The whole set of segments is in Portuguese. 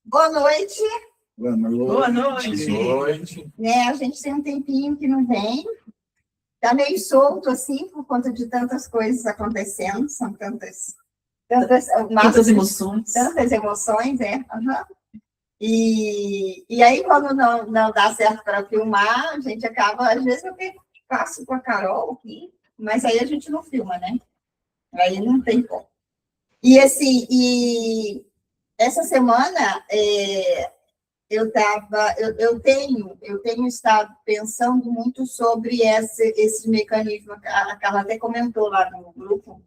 Boa noite. Boa noite. Boa noite. Boa noite. A gente tem um tempinho que não vem. Está meio solto, assim, por conta de tantas coisas acontecendo. São tantas emoções. Tantas emoções, Uhum. E aí, quando não dá certo para filmar, a gente acaba... Às vezes eu passo com a Carol aqui, mas aí a gente não filma, né? Aí não tem como. E, assim, essa semana... Eu tenho estado pensando muito sobre esse mecanismo, a Carla até comentou lá no grupo,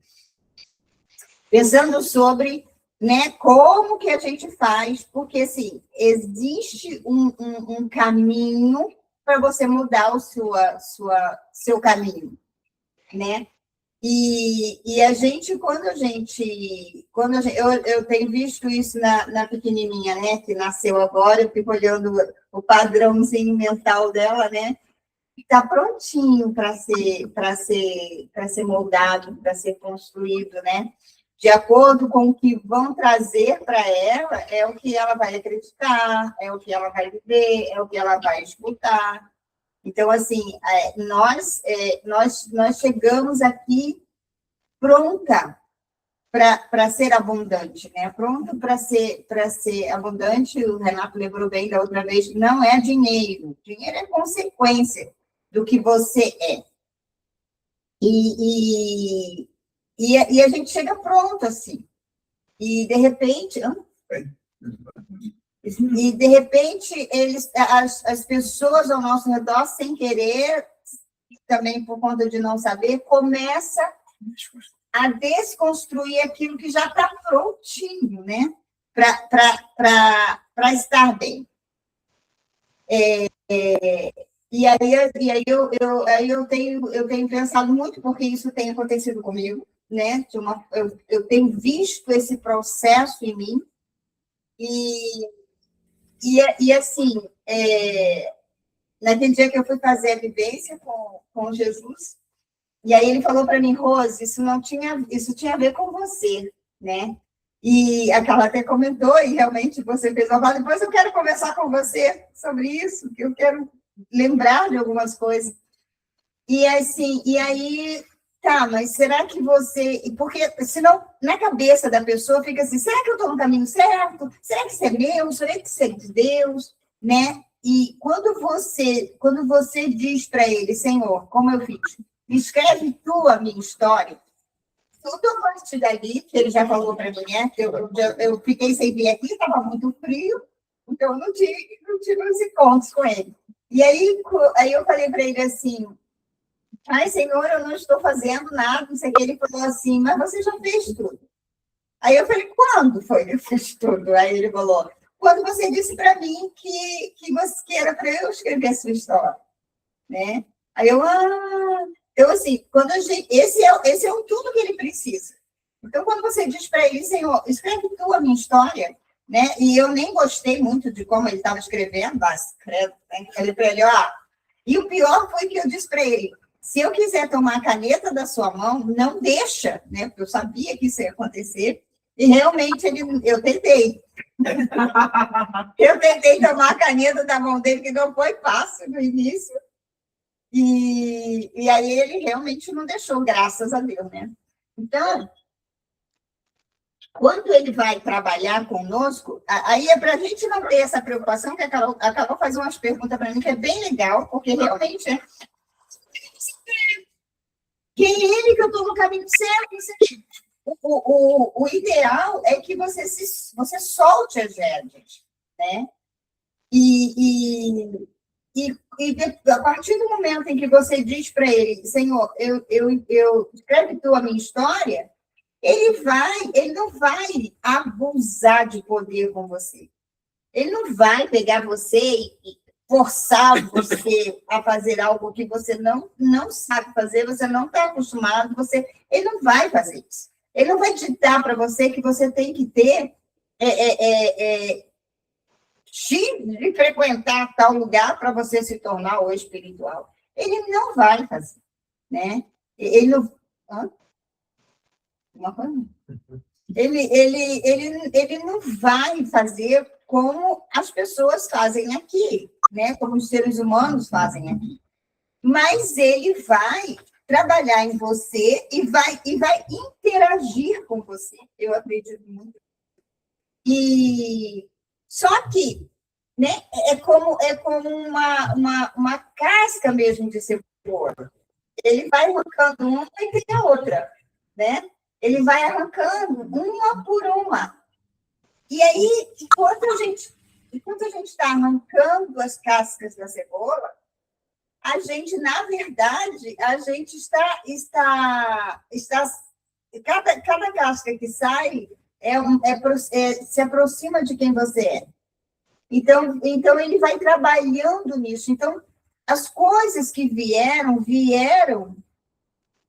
pensando sobre, né, como que a gente faz, porque, assim, existe um caminho para você mudar o seu caminho, né? E a gente, eu tenho visto isso na pequenininha, né, que nasceu agora, eu fico olhando o padrãozinho mental dela, né, está prontinho para ser moldado, para ser construído, né, de acordo com o que vão trazer para ela, é o que ela vai acreditar, é o que ela vai viver, é o que ela vai escutar. Então, assim, nós chegamos aqui pronta para ser abundante, né? Pronto para ser abundante, o Renato lembrou bem da outra vez, não é dinheiro. Dinheiro é consequência do que você é. E a gente chega pronto, assim. E, de repente... as pessoas ao nosso redor, sem querer, também por conta de não saber, começa a desconstruir aquilo que já está prontinho, né? Para estar bem. E aí eu tenho pensado muito, porque isso tem acontecido comigo, né? Eu tenho visto esse processo em mim, e assim, naquele dia que eu fui fazer a vivência com Jesus, e aí ele falou para mim, Rose, isso tinha a ver com você, né? E a Carla até comentou, e realmente você fez uma fala, depois eu quero conversar com você sobre isso, que eu quero lembrar de algumas coisas. E assim, e aí, tá, mas será que você... Porque senão, na cabeça da pessoa fica assim, será que eu estou no caminho certo? Será que isso é meu? Será que isso é de Deus? Né? E quando você diz para ele, Senhor, como eu fiz, escreve tu a minha história, tudo a partir dali, que ele já falou para mim, né? Eu fiquei sem vir aqui, estava muito frio, então eu não tive os encontros com ele. E aí eu falei para ele assim, ai, Senhor, eu não estou fazendo nada, não sei o que. Ele falou assim, mas você já fez tudo. Aí eu falei, quando foi que eu fiz tudo? Aí ele falou, quando você disse para mim que era para eu escrever a sua história, né? Aí então, assim, esse é o tudo que ele precisa. Então, quando você diz para ele, Senhor, escreve tu a minha história, né? E eu nem gostei muito de como ele estava escrevendo, mas falei para ele, e o pior foi que eu disse para ele, se eu quiser tomar a caneta da sua mão, não deixa, né? Porque eu sabia que isso ia acontecer, e realmente eu tentei. Eu tentei tomar a caneta da mão dele, que não foi fácil no início, e aí ele realmente não deixou, graças a Deus, né? Então, quando ele vai trabalhar conosco, aí é para a gente não ter essa preocupação, que a Carol faz umas perguntas para mim que é bem legal, porque realmente quem é ele que eu estou no caminho certo? O ideal é que você solte as rédeas, né? E a partir do momento em que você diz para ele, Senhor, eu escreve tu a minha história, ele não vai abusar de poder com você. Ele não vai pegar você e forçar você a fazer algo que você não sabe fazer, você não está acostumado, ele não vai fazer isso. Ele não vai ditar para você que você tem que ter X de frequentar tal lugar para você se tornar o espiritual. Ele não vai fazer, né? Ele não... Hã? Uma coisa? Ele não vai fazer como as pessoas fazem aqui, né? Como os seres humanos fazem aqui. Mas ele vai trabalhar em você e vai interagir com você. Eu acredito muito. E só que, né, é como uma casca mesmo de cebola. Ele vai arrancando uma e tem a outra, né? Ele vai arrancando uma por uma. E aí, enquanto a gente está arrancando as cascas da cebola, a gente, na verdade, a gente está cada casca que sai se aproxima de quem você é. Então, ele vai trabalhando nisso. Então, as coisas que vieram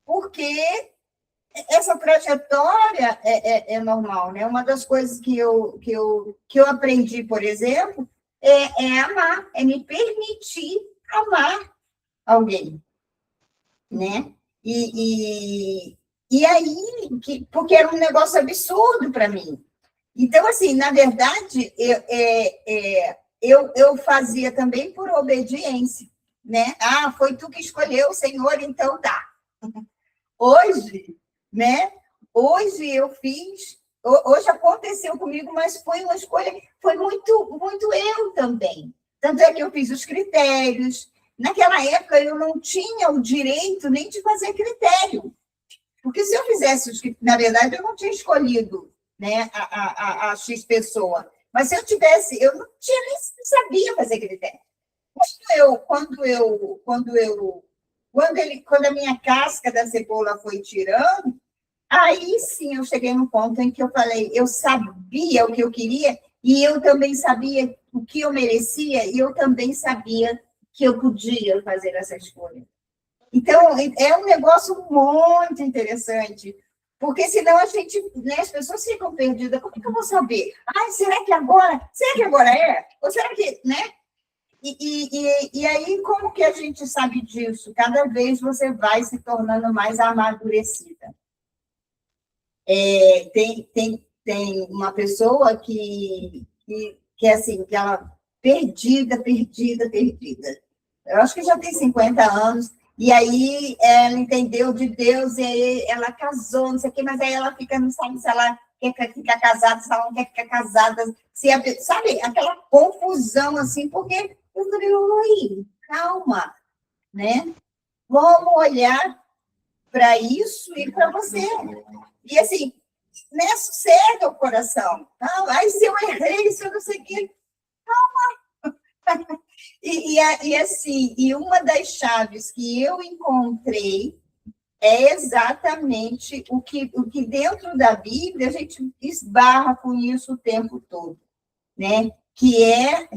porque essa trajetória é normal, né? Uma das coisas que eu aprendi, por exemplo, é amar, é me permitir amar alguém, né? E aí, porque era um negócio absurdo para mim. Então, assim, na verdade, eu fazia também por obediência, né? Ah, foi tu que escolheu, Senhor, então tá. Hoje, né? Hoje aconteceu comigo, mas foi uma escolha, foi muito, muito eu também. Tanto é que eu fiz os critérios. Naquela época, eu não tinha o direito nem de fazer critério. Porque se eu fizesse, na verdade, eu não tinha escolhido, né, a X pessoa. Mas se eu tivesse, eu não sabia fazer critério. Quando a minha casca da cebola foi tirando, aí sim eu cheguei num ponto em que eu falei, eu sabia o que eu queria e eu também sabia o que eu merecia e eu também sabia que eu podia fazer essa escolha. Então, é um negócio muito interessante, porque senão a gente, né, as pessoas ficam perdidas. Como é que eu vou saber? Ai, será que agora é? Ou será que, né? E aí, como que a gente sabe disso? Cada vez você vai se tornando mais amadurecida. Tem uma pessoa que é assim, que ela perdida. Eu acho que já tem 50 anos, e aí ela entendeu de Deus, e aí ela casou, não sei o quê, mas aí ela fica, não sabe se ela quer ficar casada, se ela não quer ficar casada, sabe, aquela confusão, assim, porque eu falei, oi, calma, né? Vamos olhar para isso e para você. E assim, né, sossega o coração. Não, aí se eu errei, se eu não sei o quê, calma. E uma das chaves que eu encontrei é exatamente o que dentro da Bíblia a gente esbarra com isso o tempo todo, né? Que é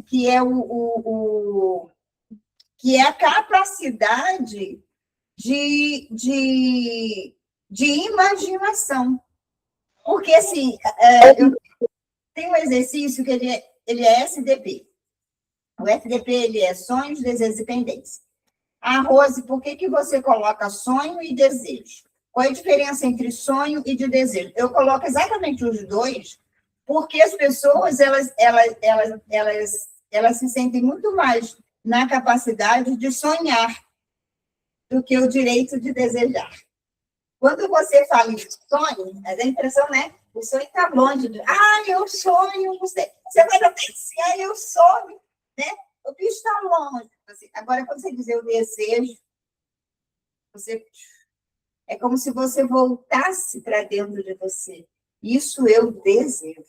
a capacidade de imaginação. Porque, assim, tem um exercício que ele é SDP. O SDP, ele é sonhos, desejos e pendência. Ah, Rose, por que você coloca sonho e desejo? Qual é a diferença entre sonho e de desejo? Eu coloco exatamente os dois, porque as pessoas, elas se sentem muito mais na capacidade de sonhar do que o direito de desejar. Quando você fala em sonho, dá a impressão, né? O sonho está longe. Eu sonho, você vai até eu sonho, né? O bicho está longe. Agora, quando você dizer eu desejo, é como se você voltasse para dentro de você. Isso eu desejo,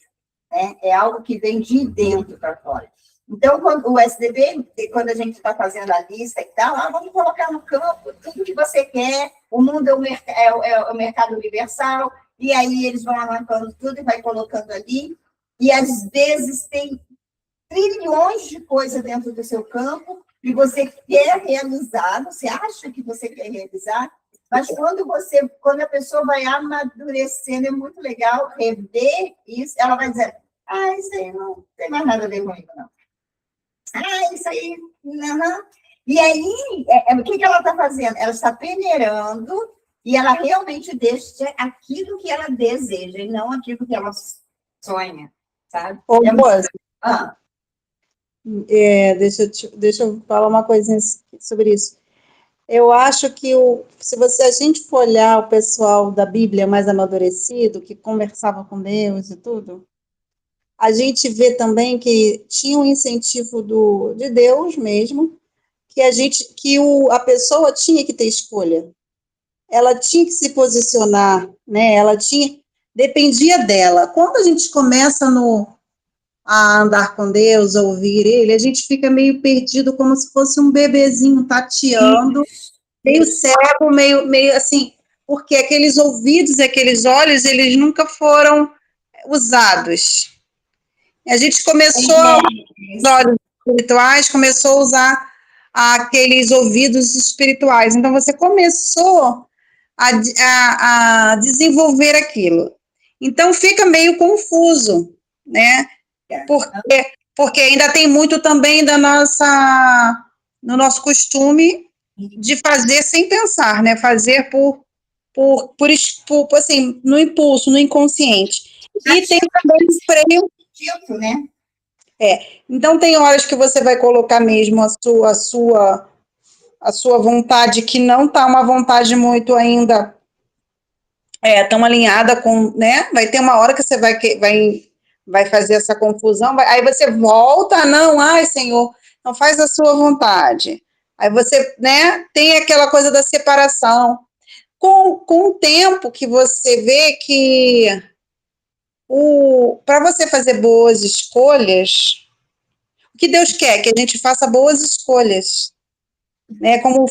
né? É algo que vem de dentro para fora. Então, o SDB, quando a gente está fazendo a lista e tal, vamos colocar no campo tudo que você quer, o mundo é o mercado universal, e aí eles vão arrancando tudo e vai colocando ali, e às vezes tem trilhões de coisas dentro do seu campo, e você quer realizar, você acha que você quer realizar, mas quando a pessoa vai amadurecendo, é muito legal rever isso, ela vai dizer, isso aí não tem mais nada a ver comigo, não. Isso aí, uhum. E aí, o que ela está fazendo? Ela está peneirando e ela realmente deixa aquilo que ela deseja, e não aquilo que ela sonha, sabe? Ô, moça, deixa eu falar uma coisinha sobre isso. Eu acho que se a gente for olhar o pessoal da Bíblia mais amadurecido, que conversava com Deus e tudo, a gente vê também que tinha um incentivo de Deus mesmo, a pessoa tinha que ter escolha. Ela tinha que se posicionar, né? Dependia dela. Quando a gente começa a andar com Deus, a ouvir Ele, a gente fica meio perdido, como se fosse um bebezinho tateando, meio cego, meio assim, porque aqueles ouvidos e aqueles olhos, eles nunca foram usados. A gente começou a usar os olhos espirituais, começou a usar aqueles ouvidos espirituais. Então, você começou a desenvolver aquilo. Então, fica meio confuso, né? Porque ainda tem muito também no nosso costume de fazer sem pensar, né? Fazer assim, no impulso, no inconsciente. E tem também o freio. Né? Então, tem horas que você vai colocar mesmo a sua vontade, que não está uma vontade muito ainda tão alinhada com, né? Vai ter uma hora que você vai fazer essa confusão, aí você volta, não, ai, Senhor, não faz a sua vontade. Aí você, né, tem aquela coisa da separação. Com o tempo que você vê que para você fazer boas escolhas, o que Deus quer? Que a gente faça boas escolhas, né? Como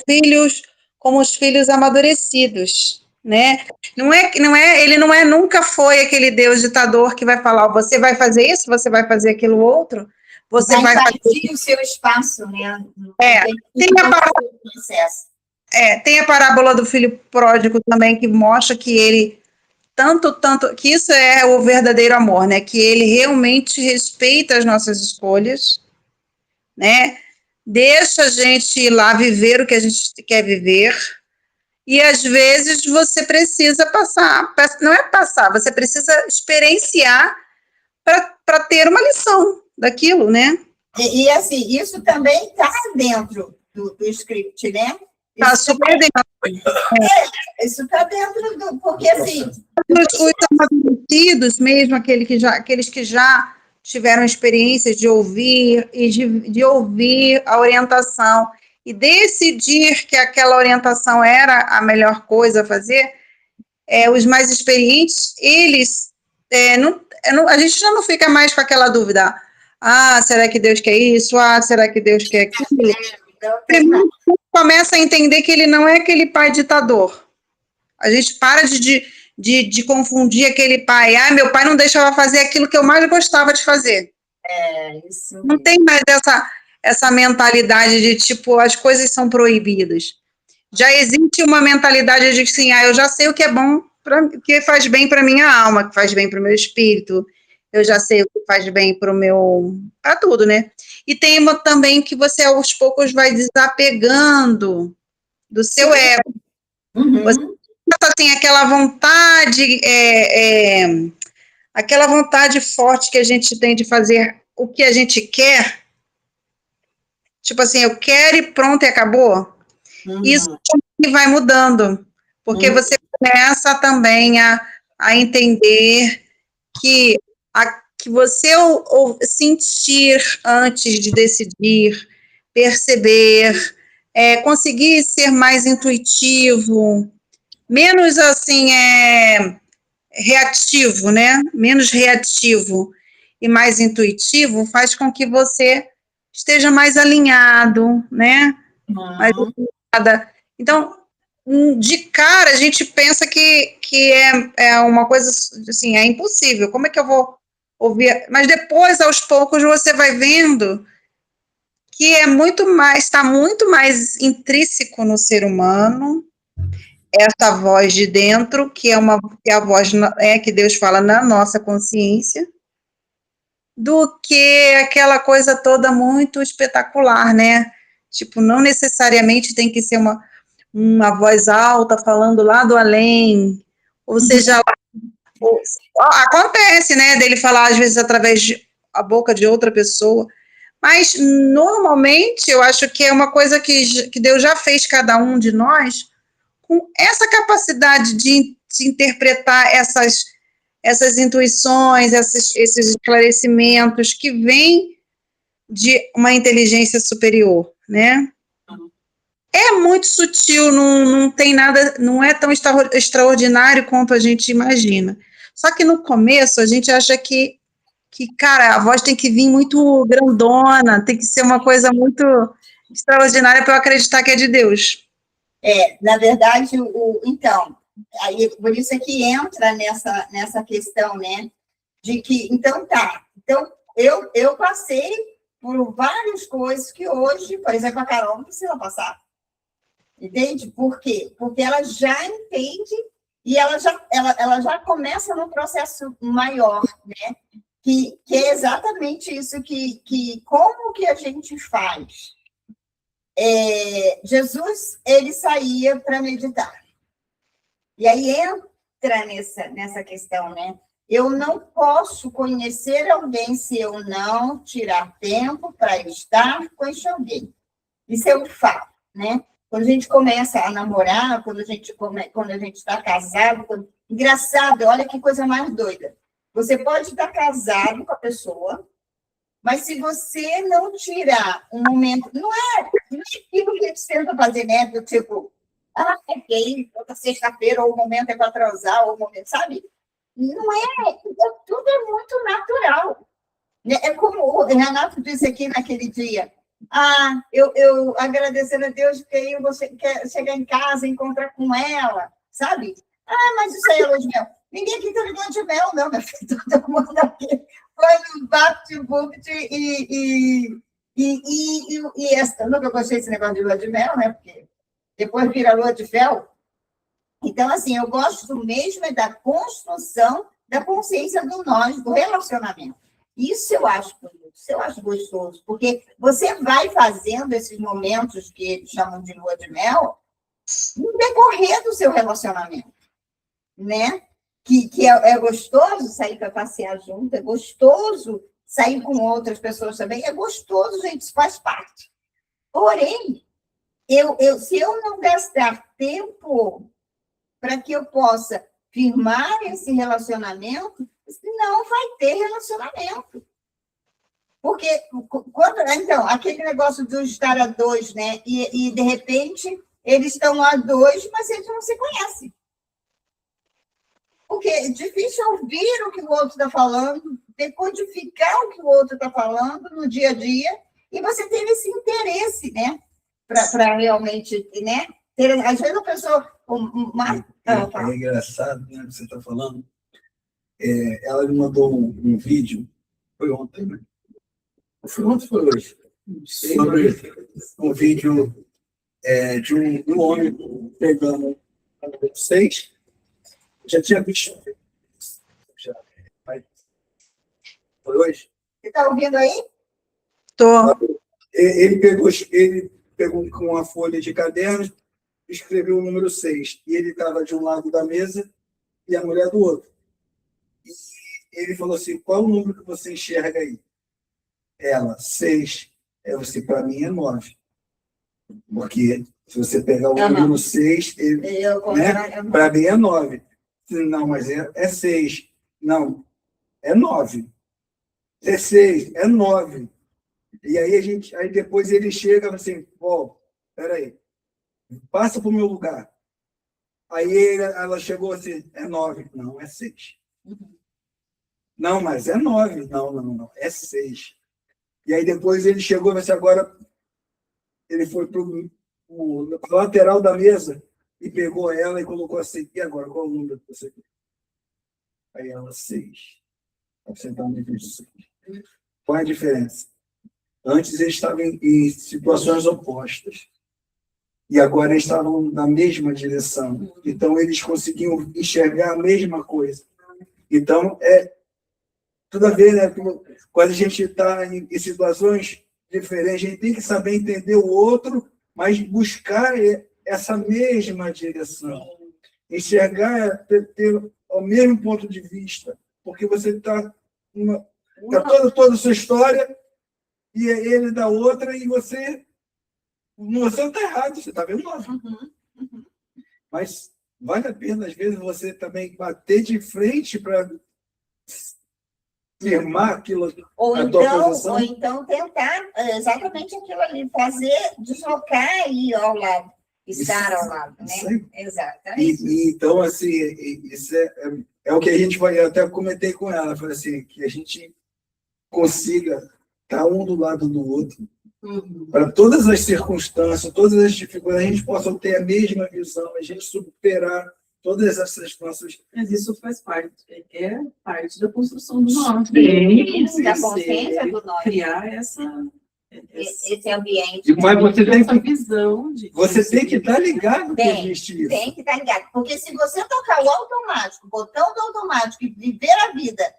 os filhos amadurecidos, né? Ele nunca foi aquele Deus ditador que vai falar, você vai fazer isso, você vai fazer aquilo outro, você vai invadir o seu espaço, né? Tem a parábola do filho pródigo também, que mostra que ele tanto que isso é o verdadeiro amor, né? Que ele realmente respeita as nossas escolhas, né? Deixa a gente ir lá viver o que a gente quer viver. E às vezes você precisa passar, não é passar, você precisa experienciar para ter uma lição daquilo, né? E assim, isso também está dentro do script, né? Está super dentro. Isso está dentro porque assim. Os amadurecidos, mesmo aqueles que já tiveram experiências de ouvir e de ouvir a orientação e decidir que aquela orientação era a melhor coisa a fazer, os mais experientes, eles a gente já não fica mais com aquela dúvida. Ah, será que Deus quer isso? Ah, será que Deus quer aquilo? Começa a entender que ele não é aquele pai ditador. A gente para de confundir aquele pai. Ah, meu pai não deixava fazer aquilo que eu mais gostava de fazer. Isso mesmo. Não tem mais essa mentalidade de, tipo, as coisas são proibidas. Já existe uma mentalidade de, assim, eu já sei o que é bom, que faz bem para minha alma, que faz bem para o meu espírito. Eu já sei o que faz bem para tudo, né? E tem também que você, aos poucos, vai desapegando do seu ego. Uhum. Você tem aquela vontade forte que a gente tem de fazer o que a gente quer, tipo assim, eu quero e pronto, e acabou. Isso vai mudando, porque você começa também a entender que você sentir antes de decidir, perceber, conseguir ser mais intuitivo, menos assim, reativo, né? Menos reativo e mais intuitivo faz com que você esteja mais alinhado, né? Mais alinhada. Então, de cara, a gente pensa que é uma coisa assim, é impossível. Como é que eu vou ouvir? Mas depois, aos poucos, você vai vendo que está muito mais intrínseco no ser humano, essa voz de dentro, que é a voz que Deus fala na nossa consciência, do que aquela coisa toda muito espetacular, né? Tipo, não necessariamente tem que ser uma voz alta falando lá do além, ou seja, acontece, né, dele falar às vezes através de a boca de outra pessoa, mas normalmente eu acho que é uma coisa que Deus já fez cada um de nós com essa capacidade de interpretar essas intuições, esses esclarecimentos que vêm de uma inteligência superior, né? É muito sutil, não tem nada, não é tão extraordinário quanto a gente imagina. Só que no começo a gente acha cara, a voz tem que vir muito grandona, tem que ser uma coisa muito extraordinária para eu acreditar que é de Deus. Na verdade, então, aí, por isso é que entra nessa questão, né? De que, então, eu passei por várias coisas que hoje, por exemplo, a Carol não precisa passar. Entende? Por quê? Porque ela já entende e ela já começa num processo maior, né? Que é exatamente isso como que a gente faz? Jesus, ele saía para meditar. E aí entra nessa questão, né? Eu não posso conhecer alguém se eu não tirar tempo para estar com esse alguém. Isso é um fato, né? Quando a gente começa a namorar, quando a gente está casado, engraçado, olha que coisa mais doida. Você pode estar casado com a pessoa, mas se você não tirar um momento, não é aquilo que a gente tenta fazer, né? Do tipo, ok, toda sexta-feira, ou o momento é para atrasar, ou o momento, sabe? Não é, tudo é muito natural. É como o Renato disse aqui naquele dia. Eu agradecendo a Deus porque aí você quer chegar em casa e encontrar com ela, sabe? Mas isso aí é lua de mel. Ninguém aqui tem lua de mel, não, meu filho. Todo mundo aqui foi no VaptVupt eu nunca gostei desse negócio de lua de mel, né? Porque depois vira lua de fel. Então, assim, eu gosto mesmo da construção da consciência do nós, do relacionamento. Isso eu acho bonito, isso eu acho gostoso, porque você vai fazendo esses momentos que eles chamam de lua de mel no decorrer do seu relacionamento, né? Que é gostoso sair para passear junto, é gostoso sair com outras pessoas também, é gostoso, gente, isso faz parte. Porém, se eu não gastar tempo para que eu possa firmar esse relacionamento, não vai ter relacionamento. Porque, então, aquele negócio de estar a dois, né? E de repente, eles estão a dois, mas eles não se conhecem. Porque é difícil ouvir o que o outro está falando, decodificar o que o outro está falando no dia a dia, e você ter esse interesse, né? Para realmente, né? Às vezes a pessoa... É engraçado, né, o que você está falando. Ela me mandou um vídeo, foi ontem, né? Foi ontem, foi hoje. Sobre um vídeo de um homem pegando 6. Já tinha visto. Foi hoje? Você está ouvindo aí? Estou. Ele pegou com uma folha de caderno, escreveu o número 6. E ele estava de um lado da mesa e a mulher do outro. E ele falou assim, qual o número que você enxerga aí? Ela, 6. Para mim é 9. Porque se você pegar o número 6, né, para mim é 9. Não, mas é 6. Não, é 9. É 6, é 9. E aí depois ele chega assim, peraí, passa para o meu lugar. Aí ela chegou assim, é 9. Não, é 6. Não, mas é 9. Não, é 6. E aí depois ele chegou, mas agora ele foi para o lateral da mesa e pegou ela e colocou assim, e agora, qual o número que você quer? Aí ela, 6. Você está no 6. Qual é a diferença? Antes eles estavam em situações opostas. E agora eles estavam na mesma direção. Então, eles conseguiam enxergar a mesma coisa. Então, tudo a ver, né? Quando a gente está em situações diferentes, a gente tem que saber entender o outro, mas buscar essa mesma direção. Enxergar, ter o mesmo ponto de vista, porque você está toda a sua história e ele da outra, e você não está errado, você está vendo nós. Mas vale a pena, às vezes, você também bater de frente para firmar aquilo, ou a tua posição. Ou então tentar exatamente aquilo ali, fazer, deslocar aí ao lado, estar ao lado, né? Exatamente. Então, assim, isso é o que a gente vai, eu até comentei com ela, falei assim, que a gente consiga estar um do lado do outro, para todas as circunstâncias, todas as dificuldades, a gente possa ter a mesma visão, a gente superar todas essas nossas... Mas isso faz parte, é parte da construção do nós. Sim, da consciência do nós. Criar esse ambiente. Mas você tem essa visão de... Você tem que estar ligado que existe isso. Tem que estar ligado. Porque se você tocar o automático, o botão do automático e viver a vida,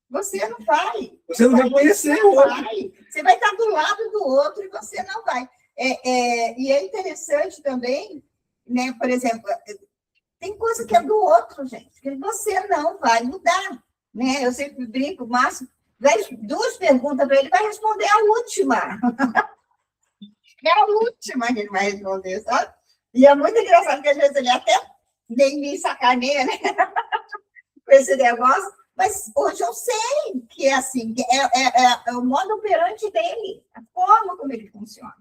você não vai. Você não vai conhecer o outro. Você vai estar do lado do outro e você não vai. E é interessante também, né? Por exemplo, tem coisa que é do outro, gente, que você não vai mudar. Né? Eu sempre brinco, o Márcio, 2 perguntas para ele, vai responder a última. É a última que ele vai responder, sabe? E é muito engraçado que às vezes ele até nem me sacaneia, né? Com esse negócio. Mas hoje eu sei que é assim, que é o modo operante dele, a forma como ele funciona,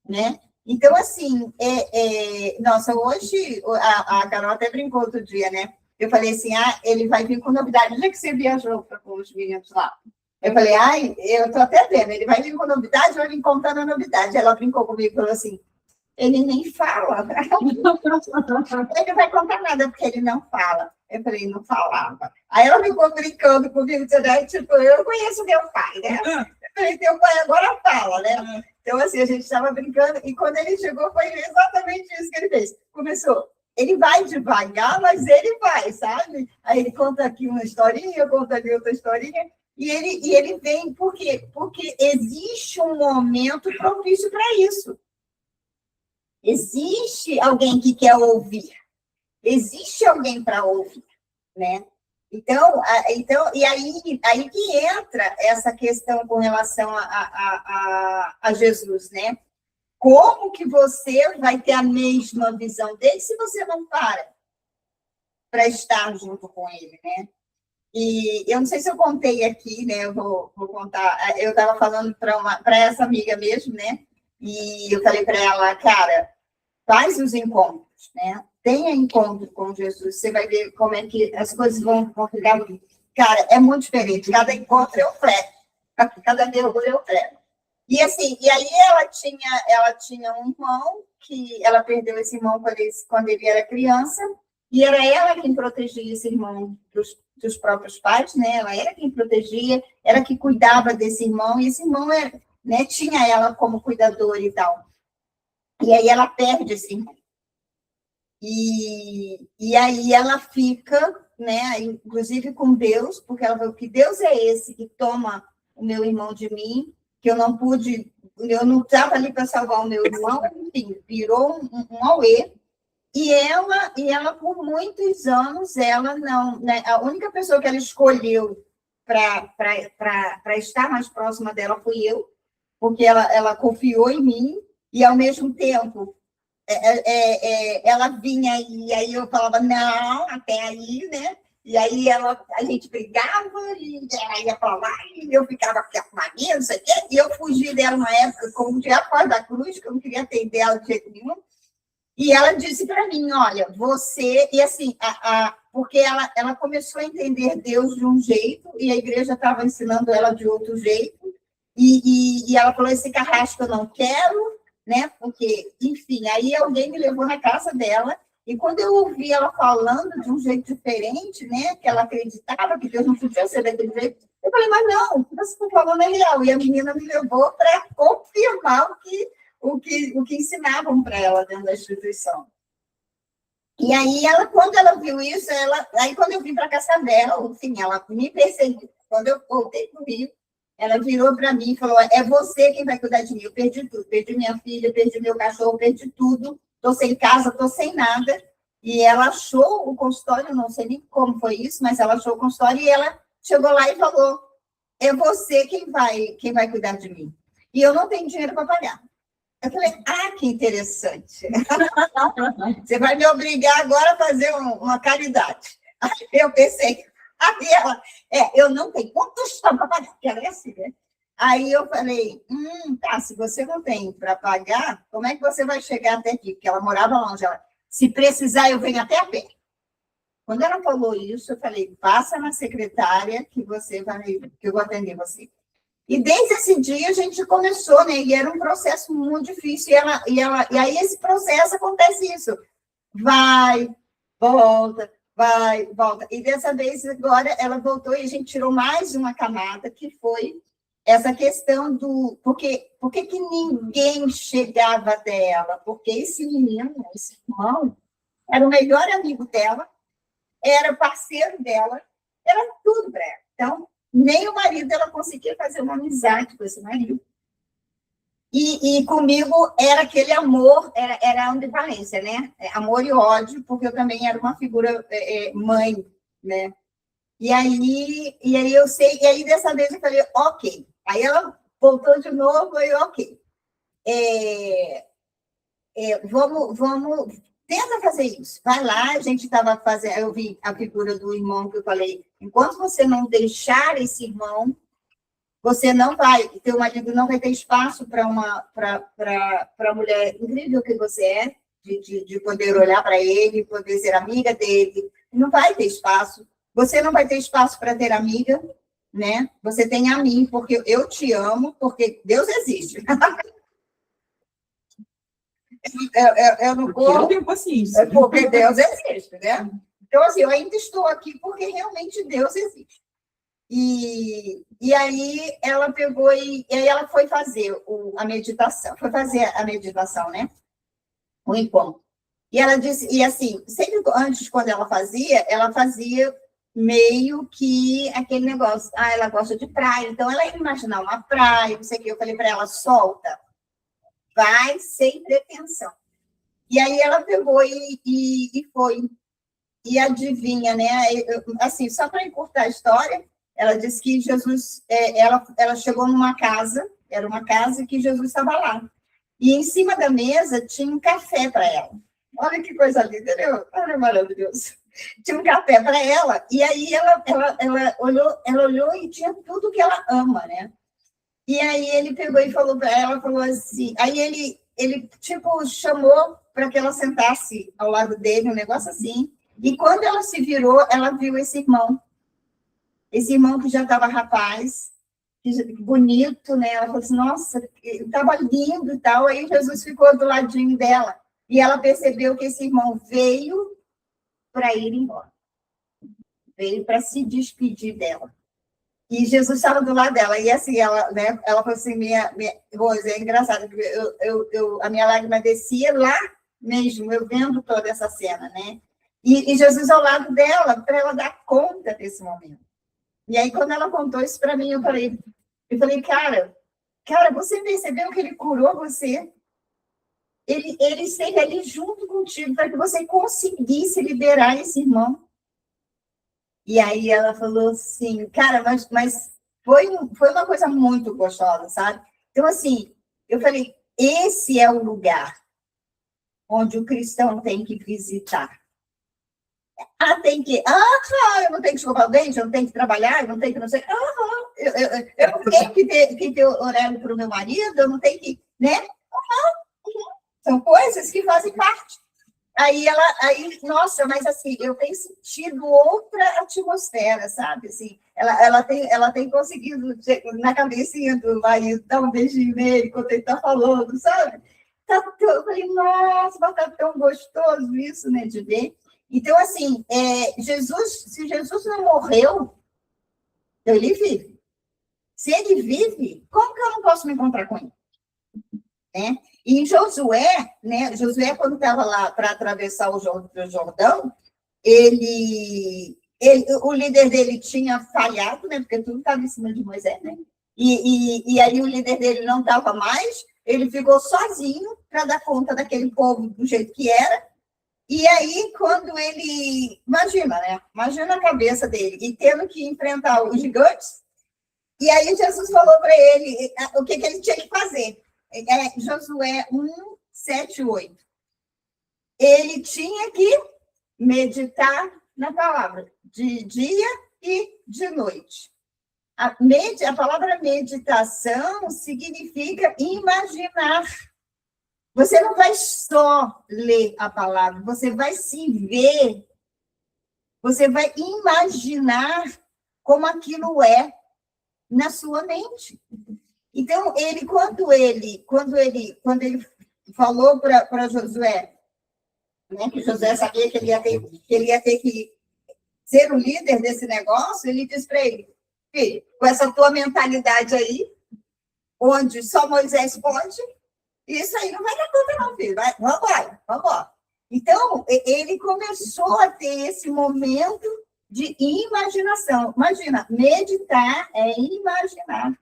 né? Então, assim, nossa, hoje, a Carol até brincou outro dia, né? Eu falei assim, ele vai vir com novidade. Onde é que você viajou com os meninos lá? Eu falei, eu estou até vendo, ele vai vir com novidade ou ele vem contando a novidade? Ela brincou comigo e falou assim, ele nem fala. Ele não vai contar nada porque ele não fala. Eu falei, não falava. Aí ela ficou brincando comigo, tipo, eu conheço meu pai, né? Eu falei, teu pai agora fala, né? Então, assim, a gente estava brincando, e quando ele chegou, foi exatamente isso que ele fez. Começou, ele vai devagar, mas ele vai, sabe? Aí ele conta aqui uma historinha, eu conto ali outra historinha, e ele vem, por quê? Porque existe um momento propício para isso. Existe alguém que quer ouvir. Existe alguém para ouvir, né? Então, e aí que entra essa questão com relação a Jesus, né? Como que você vai ter a mesma visão dele se você não para estar junto com ele, né? E eu não sei se eu contei aqui, né? Eu vou contar. Eu estava falando para essa amiga mesmo, né? E eu falei para ela, cara, faz os encontros, né? Tenha encontro com Jesus, você vai ver como é que as coisas vão ficar. Cara, é muito diferente. Cada encontro é um fleco. Cada mergulho é um fleco. E assim, e aí ela tinha um irmão que ela perdeu esse irmão quando ele era criança, e era ela quem protegia esse irmão dos próprios pais, né? Ela era quem protegia, era que cuidava desse irmão, e esse irmão né, tinha ela como cuidadora e tal. E aí ela perde esse irmão. E aí ela fica, né, inclusive com Deus, porque ela falou que Deus é esse que toma o meu irmão de mim, que eu não estava ali para salvar o meu irmão, enfim, virou um auê. E ela, por muitos anos, ela não, né, a única pessoa que ela escolheu para estar mais próxima dela fui eu, porque ela confiou em mim, e ao mesmo tempo ela vinha e aí eu falava, não, até aí, né? E aí a gente brigava e ela ia para lá e eu ficava aqui arrumadinha, não sei o quê, e eu fugi dela uma época como um dia fora da cruz, que eu não queria atender ela de jeito nenhum. E ela disse para mim, olha, você... E assim, porque ela começou a entender Deus de um jeito e a igreja estava ensinando ela de outro jeito. E ela falou, esse carrasco eu não quero, né? Porque, enfim, aí alguém me levou na casa dela, e quando eu ouvi ela falando de um jeito diferente, né? Que ela acreditava que Deus não podia ser daquele jeito, eu falei, mas não, o que você está falando é real. E a menina me levou para confirmar o que ensinavam para ela dentro da instituição. E aí, quando ela viu isso, aí quando eu vim para Cascavel, enfim, ela me perseguiu. Quando eu voltei comigo, ela virou para mim e falou, é você quem vai cuidar de mim. Eu perdi tudo, perdi minha filha, perdi meu cachorro, perdi tudo, estou sem casa, estou sem nada. E ela achou o consultório, não sei nem como foi isso, mas ela achou o consultório e ela chegou lá e falou, é você quem vai cuidar de mim. E eu não tenho dinheiro para pagar. Eu falei, que interessante. Você vai me obrigar agora a fazer uma caridade. Aí eu pensei, aí ela, eu não tenho tostão para pagar, porque ela é assim, né? Aí eu falei, tá, se você não tem para pagar, como é que você vai chegar até aqui? Porque ela morava longe. Ela, se precisar, eu venho até a pé. Quando ela falou isso, eu falei, passa na secretária que eu vou atender você. E desde esse dia a gente começou, né? E era um processo muito difícil. E aí esse processo acontece isso. Vai, volta, vai, volta. E dessa vez, agora, ela voltou e a gente tirou mais uma camada, que foi essa questão do... Por que ninguém chegava até ela? Porque esse menino, esse irmão, era o melhor amigo dela, era parceiro dela, era tudo para ela. Então, nem o marido ela conseguia fazer uma amizade com esse marido. E comigo era aquele amor, era a ambivalência, né? Amor e ódio, porque eu também era uma figura mãe, né? E aí eu sei, e aí dessa vez eu falei, ok. Aí ela voltou de novo, e ok. Vamos, tenta fazer isso. Vai lá, a gente estava fazendo, eu vi a figura do irmão que eu falei, enquanto você não deixar esse irmão, você não vai, teu marido não vai ter espaço para a mulher incrível que você é, de poder olhar para ele, poder ser amiga dele, não vai ter espaço. Você não vai ter espaço para ter amiga, né? Você tem a mim, porque eu te amo, porque Deus existe. Eu não vou... Eu tenho paciência. Porque Deus existe, né? Então, assim, eu ainda estou aqui porque realmente Deus existe. E aí ela pegou e aí ela foi fazer a meditação. Foi fazer a meditação, né? O encontro. E ela disse, e assim, sempre antes, quando ela fazia meio que aquele negócio, ela gosta de praia, então ela ia imaginar uma praia, não sei o que, eu falei para ela, solta, vai sem pretensão. E aí ela pegou e foi, e adivinha, né, assim, só para encurtar a história, ela disse que Jesus, ela chegou numa casa, era uma casa que Jesus estava lá, e em cima da mesa tinha um café para ela. Olha que coisa linda, entendeu? Olha, maravilhoso. Tinha um café para ela, e aí ela olhou e tinha tudo que ela ama, né? E aí ele pegou e falou para ela, falou assim, aí ele tipo, chamou para que ela sentasse ao lado dele, um negócio assim, e quando ela se virou, ela viu esse irmão que já estava rapaz, bonito, né? Ela falou assim, nossa, estava lindo e tal, aí Jesus ficou do ladinho dela, e ela percebeu que esse irmão veio para ir embora. Veio para se despedir dela. E Jesus estava do lado dela. E assim, ela falou assim, Rose, é engraçado, porque a minha lágrima descia lá mesmo, eu vendo toda essa cena, né? E Jesus ao lado dela, para ela dar conta desse momento. E aí, quando ela contou isso para mim, eu falei, cara, você percebeu que ele curou você? Ele esteve ali junto contigo para que você conseguisse liberar esse irmão. E aí ela falou assim, cara, mas foi uma coisa muito gostosa, sabe? Então, assim, eu falei, esse é o lugar onde o cristão tem que visitar. Tem que... eu não tenho que escovar o dente, eu não tenho que trabalhar, eu não tenho que não sei... eu não tenho que ter horário para o meu marido, eu não tenho que... né? São coisas que fazem parte. Aí, nossa, mas assim, eu tenho sentido outra atmosfera, sabe? Assim, ela tem conseguido, na cabecinha do marido, dar um beijinho nele quando ele está falando, sabe? Eu falei, nossa, está tão gostoso isso, né, de ver. Então, assim, se Jesus não morreu, então ele vive. Se ele vive, como que eu não posso me encontrar com ele? Né? E em Josué, né? Josué, quando estava lá para atravessar o Jordão, o líder dele tinha falhado, né? Porque tudo estava em cima de Moisés, né? e aí o líder dele não estava mais, ele ficou sozinho para dar conta daquele povo do jeito que era. E aí, quando ele... Imagina, né? Imagina a cabeça dele, e tendo que enfrentar os gigantes. E aí Jesus falou para ele o que ele tinha que fazer. Josué 1, 7, 8. Ele tinha que meditar na palavra, de dia e de noite. A palavra meditação significa imaginar. Você não vai só ler a palavra, você vai se ver, você vai imaginar como aquilo é na sua mente. Então, quando ele falou para Josué, né, que Josué sabia que ele ia ter que ser o líder desse negócio, ele disse para ele: filho, com essa tua mentalidade aí, onde só Moisés pode, isso aí não vai dar conta não, filho. Vamos. Então, ele começou a ter esse momento de imaginação. Imagina, meditar é imaginar.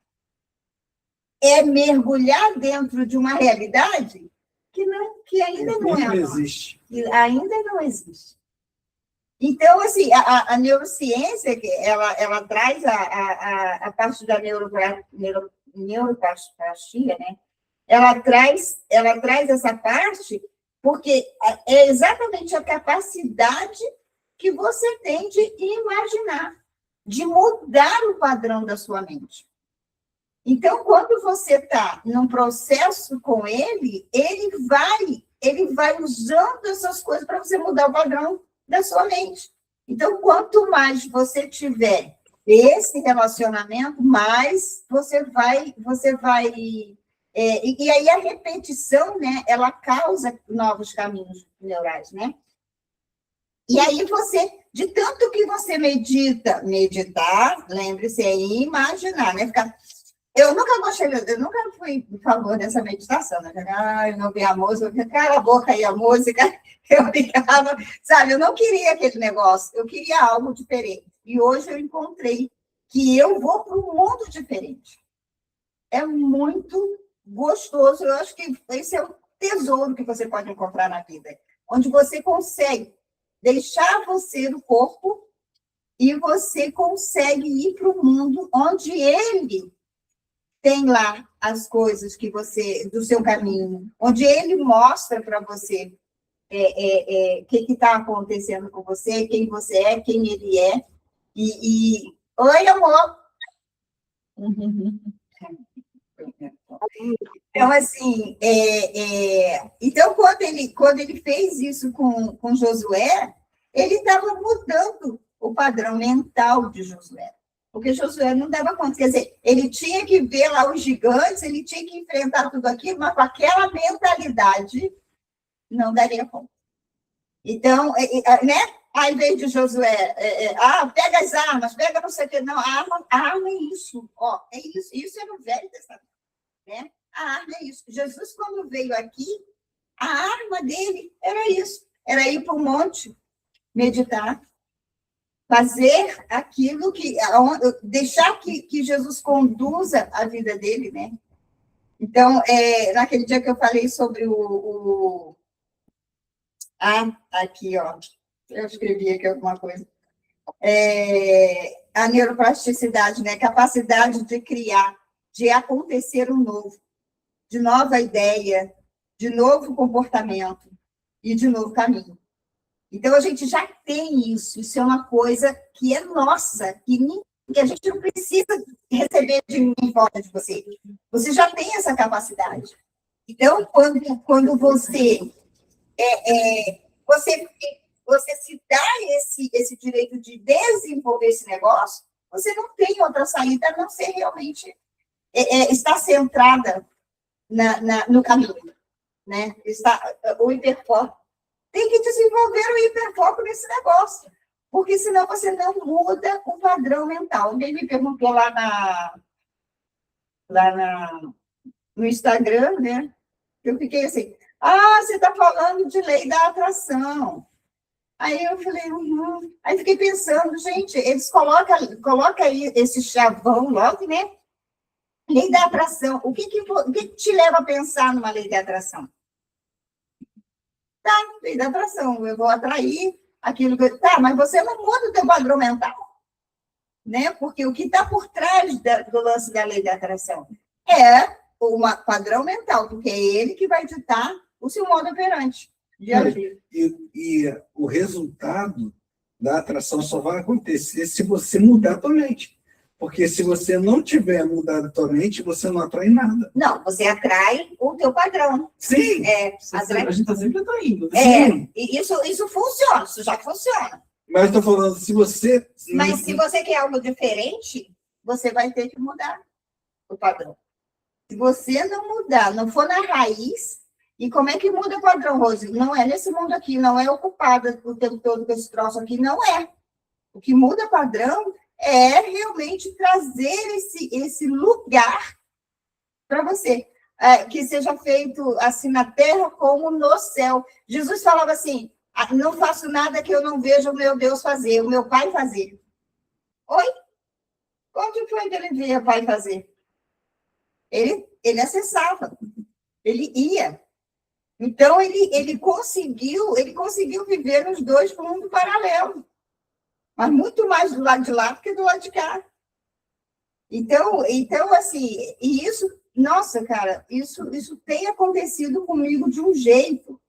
É mergulhar dentro de uma realidade que ainda não é a nossa. Ainda não existe. Então, assim, a neurociência, ela traz a parte da neuroplastia, né? Ela traz essa parte porque é exatamente a capacidade que você tem de imaginar, de mudar o padrão da sua mente. Então, quando você está num processo com ele vai usando essas coisas para você mudar o padrão da sua mente. Então, quanto mais você tiver esse relacionamento, mais você vai e aí a repetição, né, ela causa novos caminhos neurais, né? E aí de tanto que você meditar, lembre-se, é imaginar, né? Eu nunca fui a favor dessa meditação, né? Eu não vi a música, cala a boca aí a música, eu ficava, sabe, eu não queria aquele negócio, eu queria algo diferente. E hoje eu encontrei que eu vou para um mundo diferente. É muito gostoso, eu acho que esse é um tesouro que você pode encontrar na vida, onde você consegue deixar você no corpo e você consegue ir para o mundo onde ele tem lá as coisas do seu caminho, onde ele mostra para você o que está acontecendo com você, quem você é, quem ele é. Oi, amor! Então, assim, então, quando ele fez isso com Josué, ele estava mudando o padrão mental de Josué. Porque Josué não dava conta. Quer dizer, ele tinha que ver lá os gigantes, ele tinha que enfrentar tudo aquilo, mas com aquela mentalidade não daria conta. Então, né? Ao invés de Josué, pega as armas, pega não sei o que, não, a arma é isso, ó, é isso. Isso é no Velho Testamento, né? A arma é isso. Jesus, quando veio aqui, a arma dele era isso, era ir para o monte, meditar, fazer aquilo deixar que Jesus conduza a vida dele, né? Então, naquele dia que eu falei sobre aqui, ó, eu escrevi aqui alguma coisa. A neuroplasticidade, né? Capacidade de criar, de acontecer um novo, de nova ideia, de novo comportamento e de novo caminho. Então, a gente já tem isso. Isso é uma coisa que é nossa, que a gente não precisa receber de ninguém fora de você. Você já tem essa capacidade. Então, quando você se dá esse direito de desenvolver esse negócio, você não tem outra saída a não ser realmente estar centrada no caminho, né? O hiperfoco. Tem que desenvolver o hiperfoco nesse negócio, porque senão você não muda o padrão mental. Alguém me perguntou lá no Instagram, né? Eu fiquei assim, você está falando de lei da atração. Aí eu falei, Aí fiquei pensando, gente, eles colocam aí esse chavão logo, né? Lei da atração. O que te leva a pensar numa lei da atração? Tá, lei da atração. Eu vou atrair aquilo que... Tá, mas você não muda o teu padrão mental. Né? Porque o que está por trás do lance da lei da atração é o padrão mental, porque é ele que vai ditar o seu modo operante de agir. E o resultado da atração só vai acontecer se você mudar a tua mente. Porque se você não tiver mudado a tua mente, você não atrai nada. Não, você atrai o teu padrão. Sim. A gente está sempre atraindo. E isso funciona, isso já funciona. Mas estou falando, se você... Mas se você quer algo diferente, você vai ter que mudar o padrão. Se você não mudar, não for na raiz, e como é que muda o padrão, Rose? Não é nesse mundo aqui, não é ocupada o tempo todo com esse troço aqui, não é. O que muda o padrão é realmente trazer esse lugar para você. Que seja feito assim na terra como no céu. Jesus falava assim, não faço nada que eu não veja o meu Deus fazer, o meu Pai fazer. Oi? Onde foi que ele via o Pai fazer? Ele acessava, ele ia. Então, ele conseguiu viver nos dois mundos paralelos. Mas muito mais do lado de lá do que do lado de cá. Então assim, e isso, nossa, cara, isso tem acontecido comigo de um jeito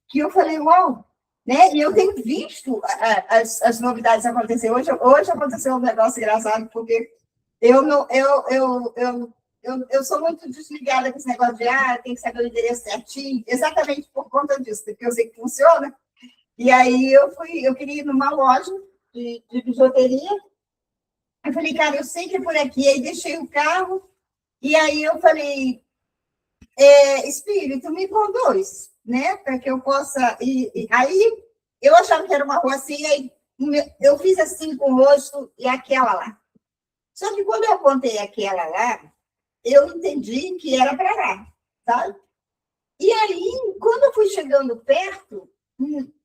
que eu falei, uau, né? E eu tenho visto as novidades acontecer. Hoje aconteceu um negócio engraçado, porque eu sou muito desligada com esse negócio de tem que saber o endereço certinho, exatamente por conta disso, porque eu sei que funciona. E aí eu queria ir numa loja de bijuteria. Eu falei, cara, eu sei que é por aqui. Aí deixei o carro, e aí eu falei, Espírito, me conduz, né? Para que eu possa ir. Aí eu achava que era uma rua assim, aí eu fiz assim com o rosto e aquela lá. Só que quando eu apontei aquela lá, eu entendi que era para lá, sabe? E aí, quando eu fui chegando perto,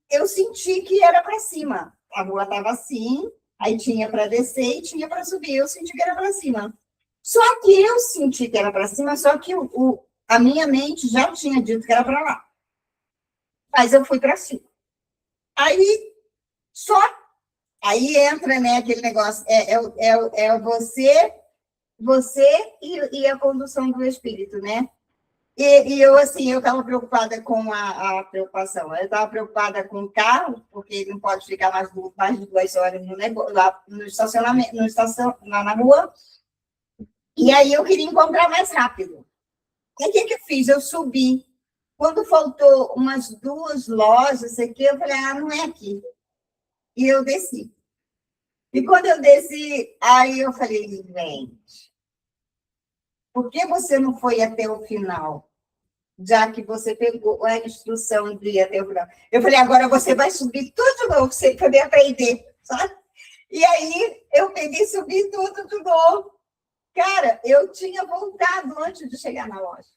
eu senti que era para cima. A rua estava assim, aí tinha para descer e tinha para subir. Eu senti que era para cima. Só que eu senti que era para cima, só que a minha mente já tinha dito que era para lá. Mas eu fui para cima. Aí entra, né, aquele negócio, você e a condução do espírito, né? E eu, assim, eu estava preocupada com a preocupação. Eu estava preocupada com o carro, porque ele não pode ficar mais de 2 horas lá no estacionamento, lá na rua. E aí eu queria encontrar mais rápido. E o que eu fiz? Eu subi. Quando faltou umas 2 lojas aqui, eu falei, não é aqui. E eu desci. E quando eu desci, aí eu falei, gente, por que você não foi até o final? Já que você pegou a instrução de ir até o final. Eu falei, agora você vai subir tudo de novo, para você poder aprender, sabe? E aí, eu peguei e subi tudo de novo. Cara, eu tinha voltado antes de chegar na loja.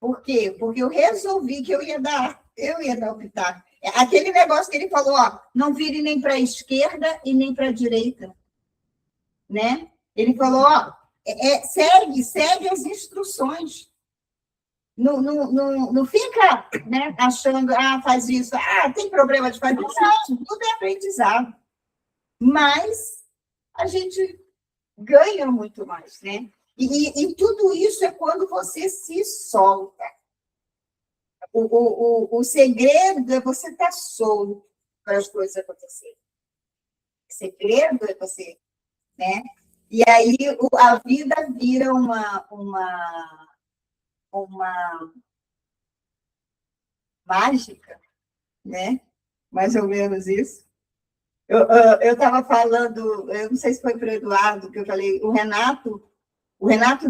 Por quê? Porque eu resolvi que eu ia dar o pitaco. Aquele negócio que ele falou, não vire nem para a esquerda e nem para a direita. Né? Ele falou, segue as instruções. Não fica, né, achando, faz isso, tem problema de fazer. Não, tudo é aprendizado. Mas a gente ganha muito mais, né? E tudo isso é quando você se solta. O segredo é você estar solto para as coisas acontecerem. O segredo é você, né? E aí a vida vira uma mágica, né? Mais ou menos isso. Eu estava falando, eu não sei se foi para o Eduardo que eu falei, o Renato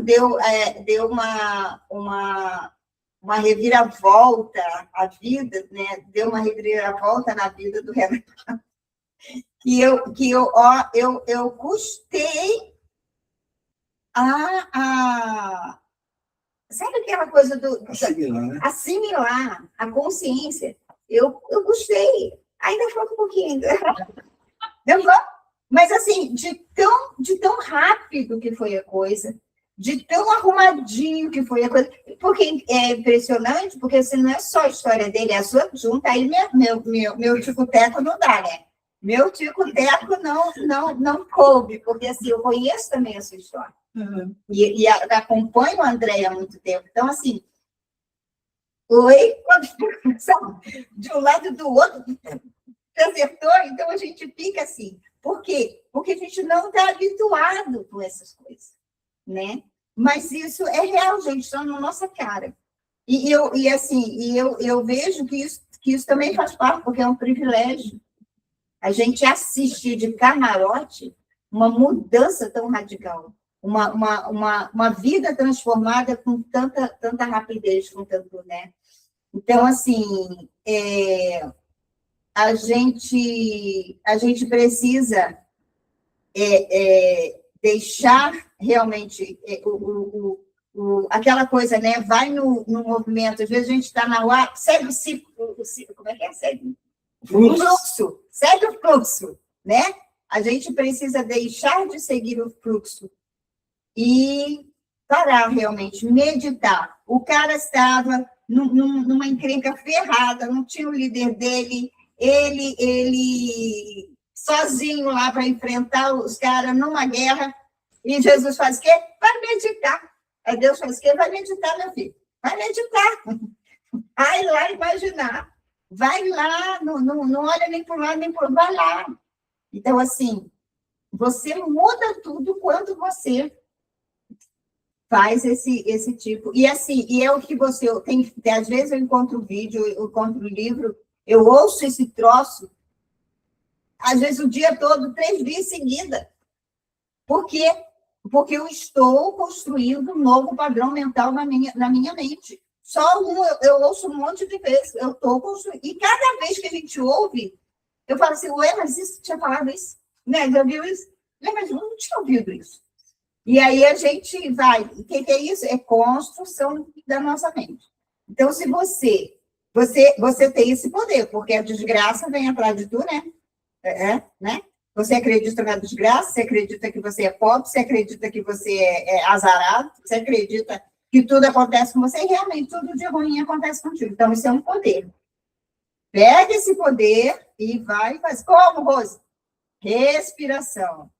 deu uma reviravolta à vida, né? Deu uma reviravolta na vida do Renato. Que eu custei sabe aquela coisa do assimilar a consciência? Eu gostei. Ainda falta um pouquinho. Eu vou. Mas, assim, de tão rápido que foi a coisa, de tão arrumadinho que foi a coisa, porque é impressionante, porque assim, não é só a história dele, é a sua junta, aí meu tico-teco não dá, né? Meu tico-teco não coube, porque assim, eu conheço também a sua história. Uhum. E acompanho o André há muito tempo. Então, assim, oi, de um lado e do outro, acertou, então a gente fica assim. Por quê? Porque a gente não está habituado com essas coisas, né? Mas isso é real, gente, está na nossa cara. E eu vejo que isso também faz parte, porque é um privilégio. A gente assistir de camarote uma mudança tão radical, uma vida transformada com tanta rapidez, com tanto, né? Então, assim, a gente precisa deixar realmente aquela coisa, né? Vai no movimento. Às vezes a gente está na rua, segue o ciclo, como é que é? Segue o fluxo, segue o fluxo, né? A gente precisa deixar de seguir o fluxo e parar realmente, meditar. O cara estava numa encrenca ferrada, não tinha o líder dele, ele sozinho lá para enfrentar os caras numa guerra, e Jesus faz o quê? Vai meditar. Aí Deus faz o quê? Vai meditar, meu filho. Vai meditar. Vai lá imaginar. Vai lá, não olha nem para um lado, nem para o outro, vai lá. Então, assim, você muda tudo quando você faz esse tipo. E assim, e é o que você tem. Às vezes eu encontro vídeo, eu encontro livro, eu ouço esse troço, às vezes o dia todo, 3 dias em seguida. Por quê? Porque eu estou construindo um novo padrão mental na minha mente. Só eu ouço um monte de vezes, eu estou construindo. E cada vez que a gente ouve, eu falo assim, ué, mas isso tinha falado isso? Né? Já viu isso? Mas eu não tinha ouvido isso. E aí a gente vai. O que é isso? É construção da nossa mente. Então, se você tem esse poder, porque a desgraça vem atrás de tu, né? Né? Você acredita na desgraça, você acredita que você é pobre, você acredita que você é azarado, você acredita que tudo acontece com você, e realmente tudo de ruim acontece contigo. Então, isso é um poder. Pega esse poder e vai e faz. Como, Rose? Respiração.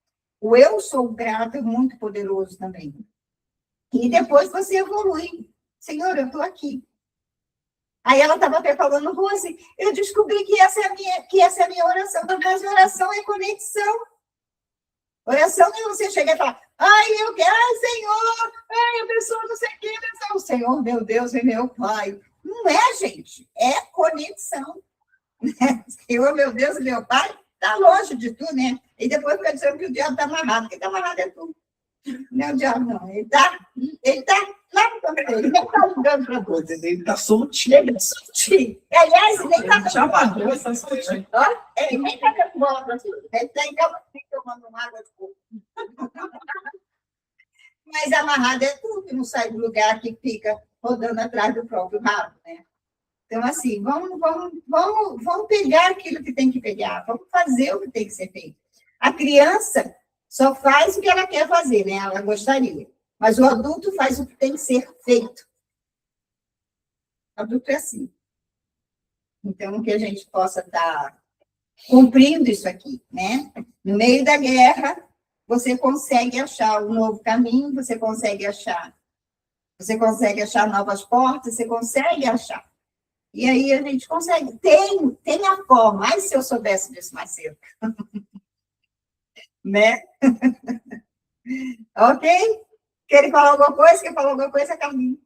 O eu sou grato é muito poderoso também. E depois você evolui. Senhor, eu estou aqui. Aí ela estava até falando, Rose, eu descobri que essa é a minha oração. Mas oração é conexão. Oração não é você chegar e falar, eu quero, Senhor, a pessoa não sei o que, o Senhor, meu Deus, é meu Pai. Não é, gente, é conexão. Senhor, meu Deus, e meu Pai, está longe de tu, né? E depois fica dizendo que o diabo está amarrado, porque está amarrado é tu. Não é o diabo, não. Ele está lá no campo dele, ele não está ligando para você. Ele está soltinho. Ele está soltinho. Aliás, ele nem está Já parou, está soltinho. Ele nem está dando bola para tudo. Ele está em casa tomando uma água de coco. Mas amarrado é tu, que não sai do lugar, que fica rodando atrás do próprio rabo, né? Então, assim, vamos pegar aquilo que tem que pegar, vamos fazer o que tem que ser feito. A criança só faz o que ela quer fazer, né? Ela gostaria. Mas o adulto faz o que tem que ser feito. O adulto é assim. Então, que a gente possa estar cumprindo isso aqui, né? No meio da guerra, você consegue achar um novo caminho, você consegue achar novas portas, você consegue achar. E aí a gente consegue. Tem a forma. Ai, se eu soubesse disso mais cedo. Né? Ok? Quer falar alguma coisa? Quer falar alguma coisa, Carlinhos?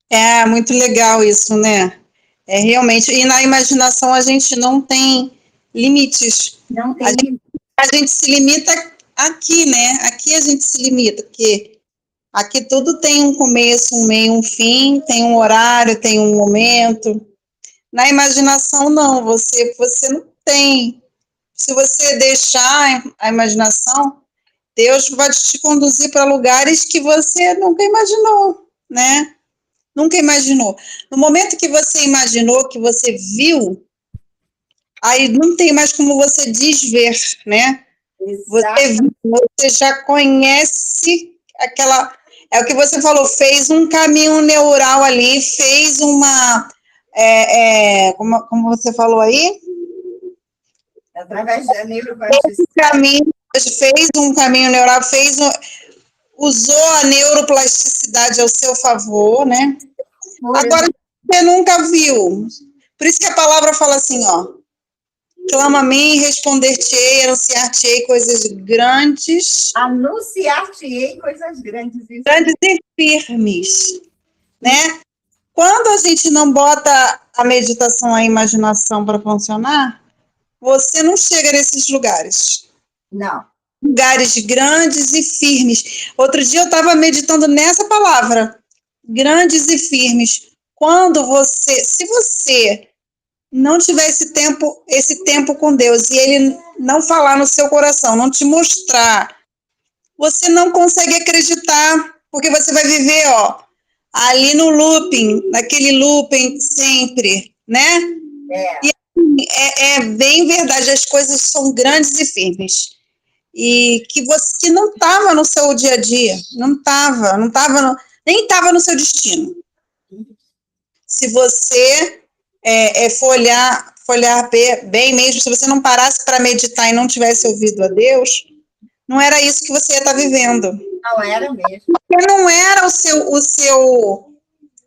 É muito legal isso, né? É realmente. E na imaginação a gente não tem limites. Não tem. A gente se limita aqui, né? Aqui a gente se limita, porque aqui tudo tem um começo, um meio, um fim, tem um horário, tem um momento. Na imaginação, não, você não tem. Se você deixar a imaginação, Deus vai te conduzir para lugares que você nunca imaginou, né? Nunca imaginou. No momento que você imaginou, que você viu, aí não tem mais como você desver, né? Você já conhece aquela... É o que você falou, fez um caminho neural ali, fez uma... como você falou aí? Através da neuroplasticidade. Fez um caminho neural, usou a neuroplasticidade ao seu favor, né? Agora, você nunca viu. Por isso que a palavra fala assim, ó. Clama a mim, responder-te-ei, anunciar-te-ei coisas grandes. Anunciar-te-ei coisas grandes. Grandes e firmes, né? Quando a gente não bota a meditação, a imaginação para funcionar, você não chega nesses lugares. Não. Lugares grandes e firmes. Outro dia eu estava meditando nessa palavra, grandes e firmes. Quando se você não tiver esse tempo com Deus e Ele não falar no seu coração, não te mostrar, você não consegue acreditar, porque você vai viver, ó, ali no looping, naquele looping sempre, né? E é bem verdade, as coisas são grandes e firmes. E que você não estava no seu dia a dia, nem estava no seu destino. Se você folhar bem mesmo, se você não parasse para meditar e não tivesse ouvido a Deus, não era isso que você ia estar vivendo. Não era mesmo. Porque não era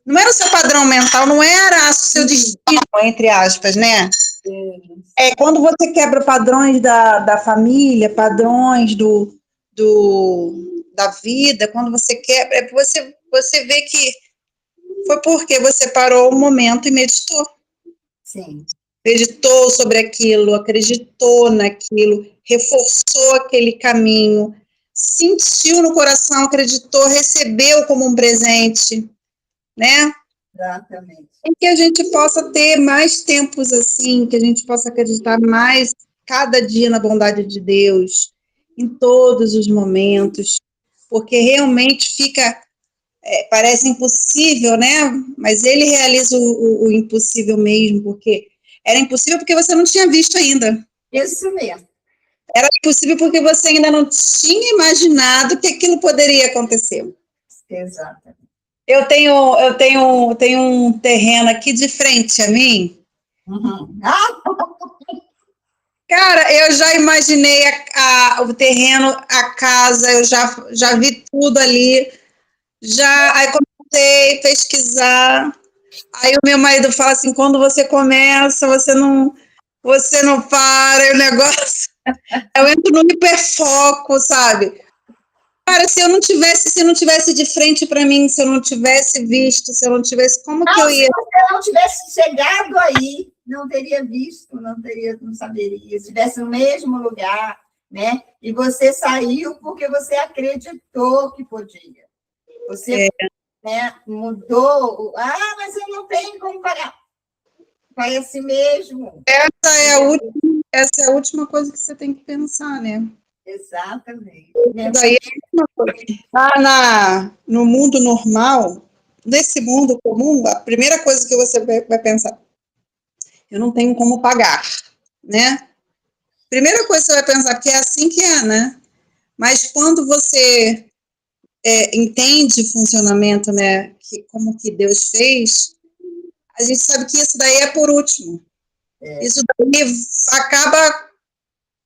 não era o seu padrão mental, não era o seu destino, entre aspas, né? Quando você quebra padrões da família, padrões da vida, quando você quebra, você vê que foi porque você parou um momento e meditou. Sim. Meditou sobre aquilo, acreditou naquilo, reforçou aquele caminho, sentiu no coração, acreditou, recebeu como um presente, né? Exatamente. E que a gente possa ter mais tempos assim, que a gente possa acreditar mais cada dia na bondade de Deus, em todos os momentos, porque realmente parece impossível, né? Mas Ele realiza o impossível mesmo, porque era impossível porque você não tinha visto ainda. Isso mesmo. Era impossível porque você ainda não tinha imaginado que aquilo poderia acontecer. Exatamente. Eu tenho um terreno aqui de frente a mim. Uhum. Cara, eu já imaginei o terreno, a casa, eu já vi tudo ali. Aí comecei a pesquisar. Aí o meu marido fala assim, quando você começa, você não para, o negócio... Eu entro no hiperfoco, sabe? Cara, se não tivesse de frente para mim, se eu não tivesse visto, se eu não tivesse, como que eu ia? Se você não tivesse chegado aí, não teria visto, não saberia. Se estivesse no mesmo lugar, né? E você saiu porque você acreditou que podia. Você mudou. Mas eu não tenho como pagar. Parece mesmo. Essa é a última coisa que você tem que pensar, né? Exatamente. Daí no mundo normal, nesse mundo comum, a primeira coisa que você vai pensar, eu não tenho como pagar, né? Primeira coisa que você vai pensar, porque é assim que é, né? Mas quando você entende o funcionamento, né? Como que Deus fez, a gente sabe que isso daí é por último. Isso daí acaba,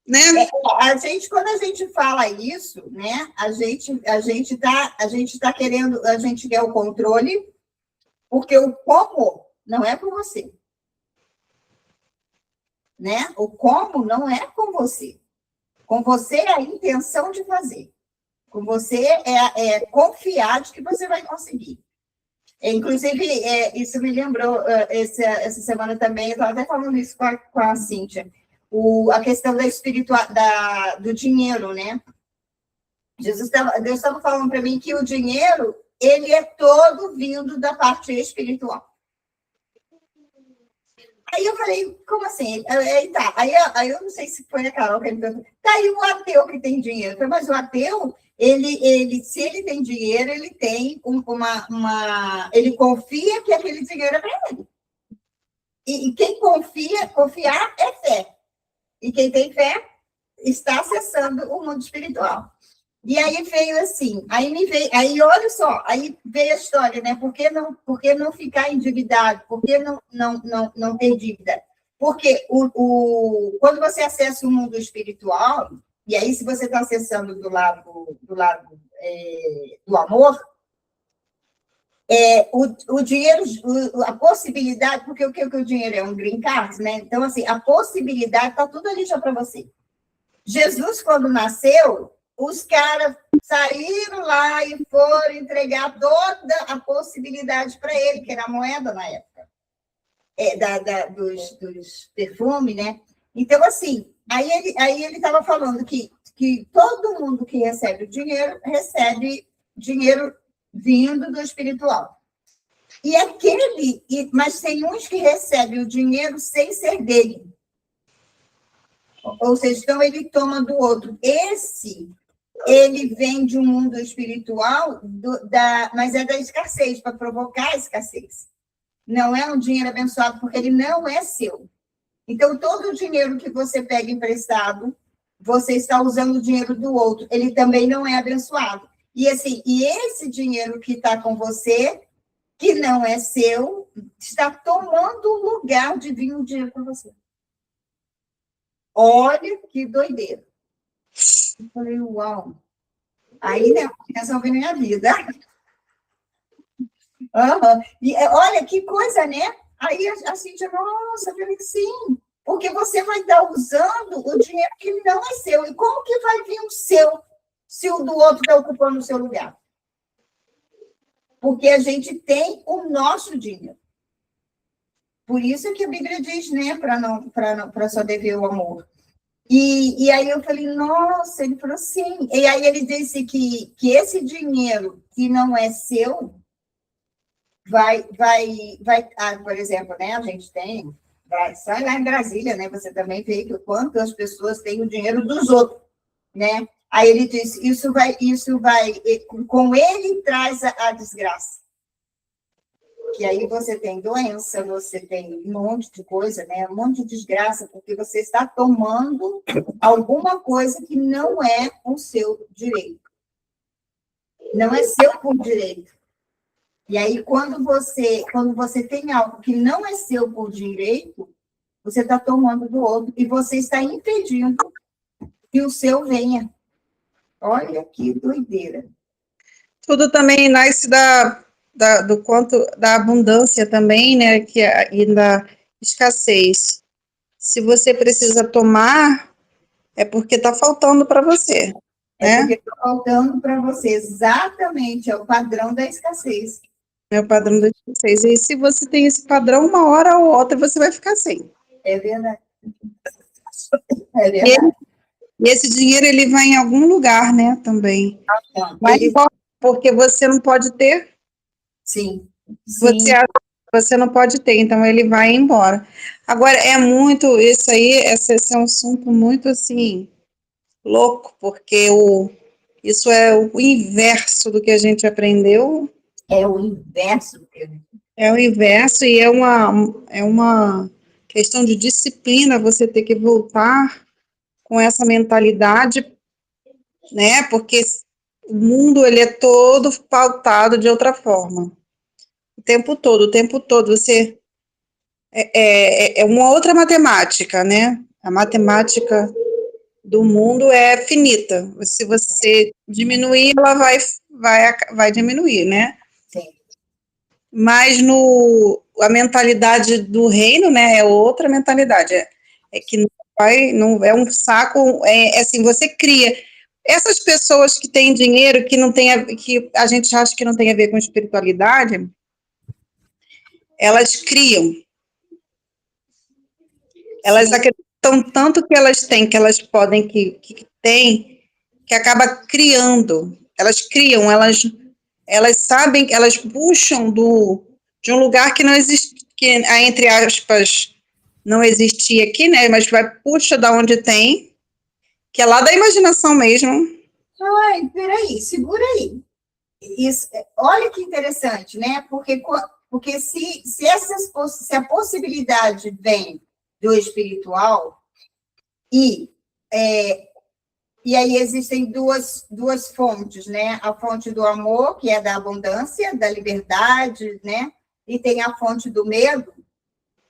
né? Quando a gente fala isso, né? A gente tá querendo, a gente quer o controle, porque o como não é com você, né? O como não é com você. Com você é a intenção de fazer. Com você é confiar de que você vai conseguir. Inclusive, isso me lembrou, essa semana também, eu estava até falando isso com a Cíntia, a questão do dinheiro, né? Deus estava falando para mim que o dinheiro, ele é todo vindo da parte espiritual. Aí eu falei, como assim? Aí eu não sei se foi a Carol que me perguntou, tá aí o ateu que tem dinheiro. Eu falei, mas o ateu, se ele tem dinheiro, ele tem ele confia que aquele dinheiro é para ele. E quem confiar é fé. E quem tem fé está acessando o mundo espiritual. E aí veio assim, aí olha só, aí veio a história, né? Por que não ficar endividado? Por que não ter dívida? Porque quando você acessa o mundo espiritual, e aí se você está acessando do lado do amor, o dinheiro, a possibilidade, porque o que o dinheiro é um green card, né? Então, assim, a possibilidade está tudo ali já para você. Jesus, quando nasceu, os caras saíram lá e foram entregar toda a possibilidade para ele, que era a moeda na época, dos perfumes, né? Então, assim, aí ele estava falando que todo mundo que recebe recebe dinheiro vindo do espiritual. Mas tem uns que recebem o dinheiro sem ser dele. Ou seja, então ele toma do outro. Ele vem de um mundo espiritual, mas é da escassez, para provocar a escassez. Não é um dinheiro abençoado, porque ele não é seu. Então, todo o dinheiro que você pega emprestado, você está usando o dinheiro do outro. Ele também não é abençoado. E esse dinheiro que está com você, que não é seu, está tomando o lugar de vir um dinheiro para você. Olha que doideira. Eu falei, uau. Aí, né, resolvi minha vida. Uhum. E olha que coisa, né? Aí a Cíntia, nossa, eu falei, sim, porque você vai estar usando o dinheiro que não é seu. E como que vai vir o seu, se o do outro está ocupando o seu lugar? Porque a gente tem o nosso dinheiro. Por isso que a Bíblia diz, né, para só dever o amor. E aí eu falei, nossa, ele falou sim. E aí ele disse que esse dinheiro que não é seu vai por exemplo, né, a gente tem, sai lá em Brasília, né, você também vê que quanto as pessoas têm o dinheiro dos outros, né? Aí ele disse, isso vai, com ele traz a desgraça. Que aí você tem doença, você tem um monte de coisa, né? Um monte de desgraça, porque você está tomando alguma coisa que não é o seu direito. Não é seu por direito. E aí, quando você tem algo que não é seu por direito, você está tomando do outro e você está impedindo que o seu venha. Olha que doideira. Tudo também nasce do quanto da abundância também, né? E da escassez. Se você precisa tomar, é porque está faltando para você. É porque está faltando para você, exatamente, é o padrão da escassez. É o padrão da escassez. E se você tem esse padrão, uma hora ou outra você vai ficar sem. É verdade. É verdade. E esse dinheiro, ele vai em algum lugar, né, também. Vai embora, porque você não pode ter. Sim. Você não pode ter, então ele vai embora. Agora, esse é um assunto muito, assim, louco, porque isso é o inverso do que a gente aprendeu. É o inverso. É o inverso e é uma questão de disciplina você ter que voltar com essa mentalidade, né? Porque o mundo, ele é todo pautado de outra forma. O tempo todo você é uma outra matemática, né? A matemática do mundo é finita. Se você diminuir, ela vai diminuir, né? Sim. Mas a mentalidade do reino, né, é outra mentalidade. É que não é um saco, assim, você cria. Essas pessoas que têm dinheiro, que a gente acha que não tem a ver com espiritualidade, elas criam. Elas acreditam tanto que elas têm, que elas podem, que têm, que acaba criando. Elas criam, elas sabem, elas puxam de um lugar que não existe, que, entre aspas, não existia aqui, né? Mas puxa da onde tem, que é lá da imaginação mesmo. Ai, peraí, segura aí. Isso, olha que interessante, né? Porque Porque se a possibilidade vem do espiritual, e aí existem duas fontes, né? A fonte do amor, que é da abundância, da liberdade, né? E tem a fonte do medo.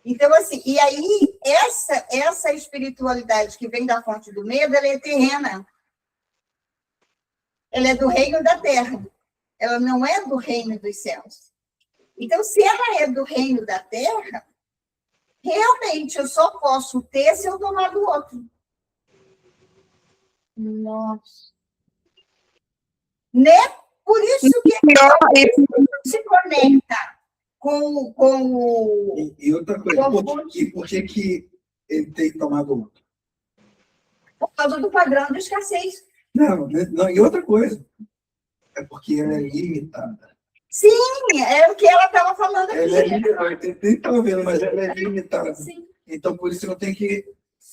Então, assim, e aí, essa espiritualidade que vem da fonte do medo, ela é terrena. Ela é do reino da terra. Ela não é do reino dos céus. Então, se ela é do reino da terra, realmente eu só posso ter se eu tomar do outro. Nossa. Né? Por isso que se conecta com o... E outra coisa, por que ele tem que tomar do outro? Por causa do padrão de escassez. Não, e outra coisa, é porque ela é limitada. Sim, é o que ela estava falando aqui. Ela é limitada, nem estava vendo, mas ela é limitada. Sim. Então, por isso eu tenho que...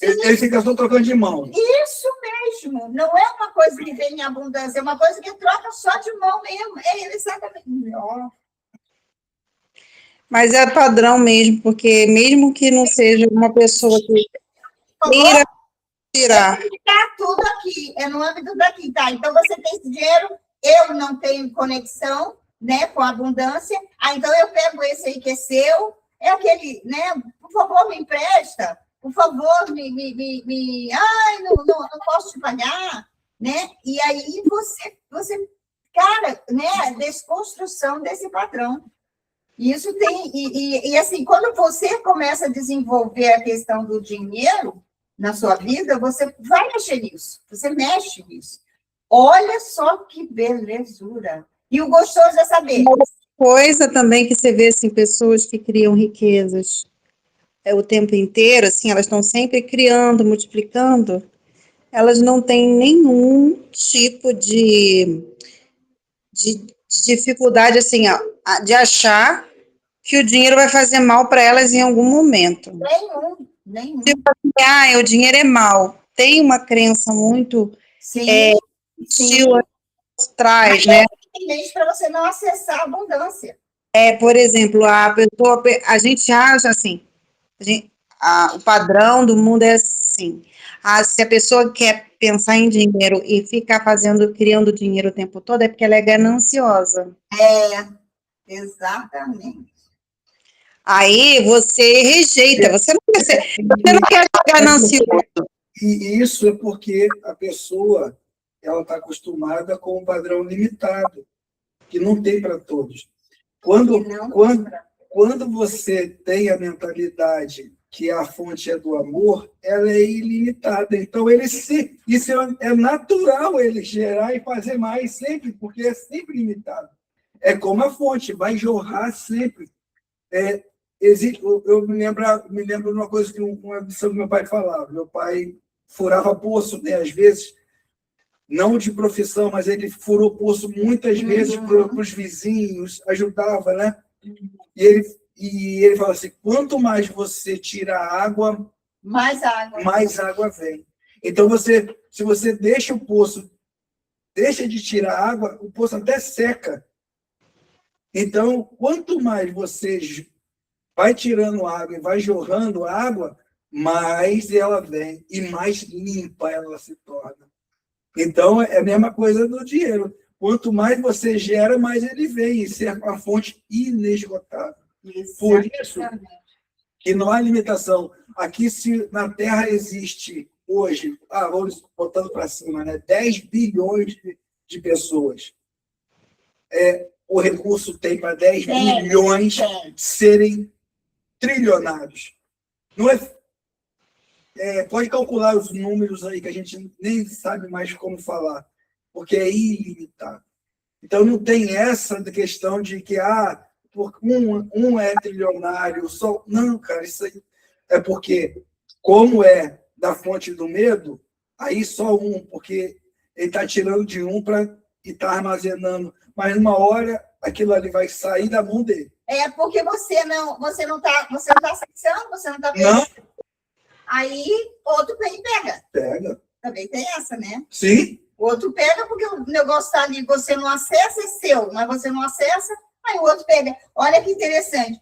Ele fica só trocando de mão. Isso mesmo. Não é uma coisa que vem em abundância, é uma coisa que troca só de mão mesmo. É exatamente. Mas é padrão mesmo, porque mesmo que não seja uma pessoa que queira tirar. Está tudo aqui, é no âmbito daqui, tá? Então você tem esse dinheiro, eu não tenho conexão, né, com a abundância, então eu pego esse aí que é seu, é aquele, né, por favor, me empresta, por favor, ai, não posso te pagar, né? E aí você, cara, né, desconstrução desse padrão. Isso tem, e assim, quando você começa a desenvolver a questão do dinheiro na sua vida, você vai mexer nisso, você mexe nisso. Olha só que belezura. E o gostoso é saber. Coisa também que você vê, assim, pessoas que criam riquezas o tempo inteiro, assim, elas estão sempre criando, multiplicando, elas não têm nenhum tipo de dificuldade, assim, de achar que o dinheiro vai fazer mal para elas em algum momento. Nenhum. Tipo assim, o dinheiro é mal. Tem uma crença muito Sim. traz, né? Tem para você não acessar a abundância. Por exemplo, a gente acha assim, o padrão do mundo é assim. Se a pessoa quer pensar em dinheiro e ficar criando dinheiro o tempo todo, é porque ela é gananciosa. Exatamente. Aí você rejeita, você não quer ser ganancioso. E isso é porque a pessoa ela está acostumada com um padrão limitado, que não tem para todos. Quando você tem a mentalidade que a fonte é do amor, ela é ilimitada. Então, isso é natural ele gerar e fazer mais sempre, porque é sempre limitado. É como a fonte, vai jorrar sempre. Eu me lembro de uma coisa que uma lição que meu pai falava. Meu pai furava poço, né, às vezes, não de profissão, mas ele furou poço muitas vezes para os vizinhos, ajudava, né? E ele fala assim, quanto mais você tira água, mais água vem. Então, se você deixa o poço, deixa de tirar água, o poço até seca. Então, quanto mais você vai tirando água e vai jorrando água, mais ela vem e mais limpa ela se torna. Então, é a mesma coisa do dinheiro. Quanto mais você gera, mais ele vem. Isso é uma fonte inesgotável. Por isso que não há limitação. Aqui, se na Terra existe hoje, vamos botando para cima, né, 10 bilhões de pessoas. O recurso tem para 10 bilhões serem trilionários. Não pode calcular os números aí que a gente nem sabe mais como falar, porque é ilimitado. Então, não tem essa questão de que um é trilionário, só. Não, cara, isso aí é porque, como é da fonte do medo, aí só porque ele está tirando de um e está armazenando. Mas, numa hora, aquilo ali vai sair da mão dele. É porque você não está acessando, você não está vendo. Não. Aí, outro pega. Pega. Também tem essa, né? Sim. O outro pega porque o negócio está ali, você não acessa, é seu, mas você não acessa, Aí o outro pega. Olha que interessante.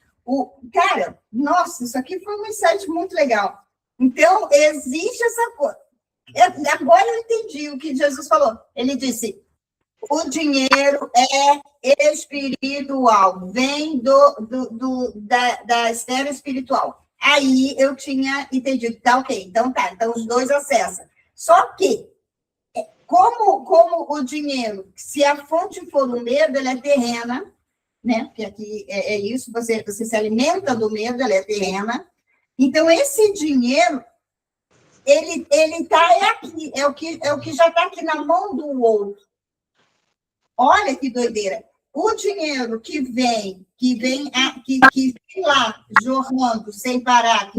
Cara, nossa, isso aqui foi um insight muito legal. Então, existe essa coisa. Agora eu entendi o que Jesus falou. Ele disse, o dinheiro é espiritual, vem da esfera espiritual. Aí eu tinha entendido, tá ok, então os dois acessam. Só que, como o dinheiro, se a fonte for o medo, ela é terrena, né? Porque aqui é isso, você se alimenta do medo, ela é terrena. Então, esse dinheiro, ele está aqui, é o que já está aqui na mão do outro. Olha que doideira. O dinheiro que vem lá jorrando sem parar,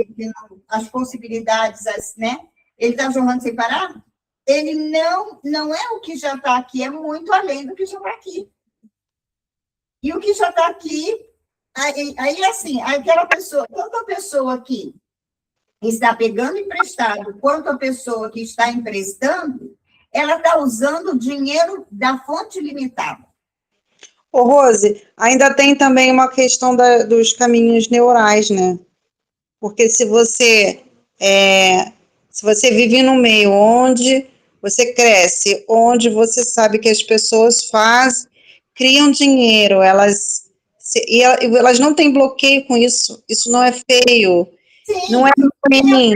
as possibilidades, né? Ele está jorrando sem parar? Ele não é o que já está aqui, é muito além do que já está aqui. E o que já está aqui, aí assim, aquela pessoa, tanto a pessoa que está pegando emprestado, quanto a pessoa que está emprestando, ela está usando o dinheiro da fonte limitada. Ô, Rose, ainda tem também uma questão dos caminhos neurais, né? Porque se você vive num meio onde você cresce, onde você sabe que as pessoas criam dinheiro, elas não têm bloqueio com isso, isso não é feio, Sim. não é ruim,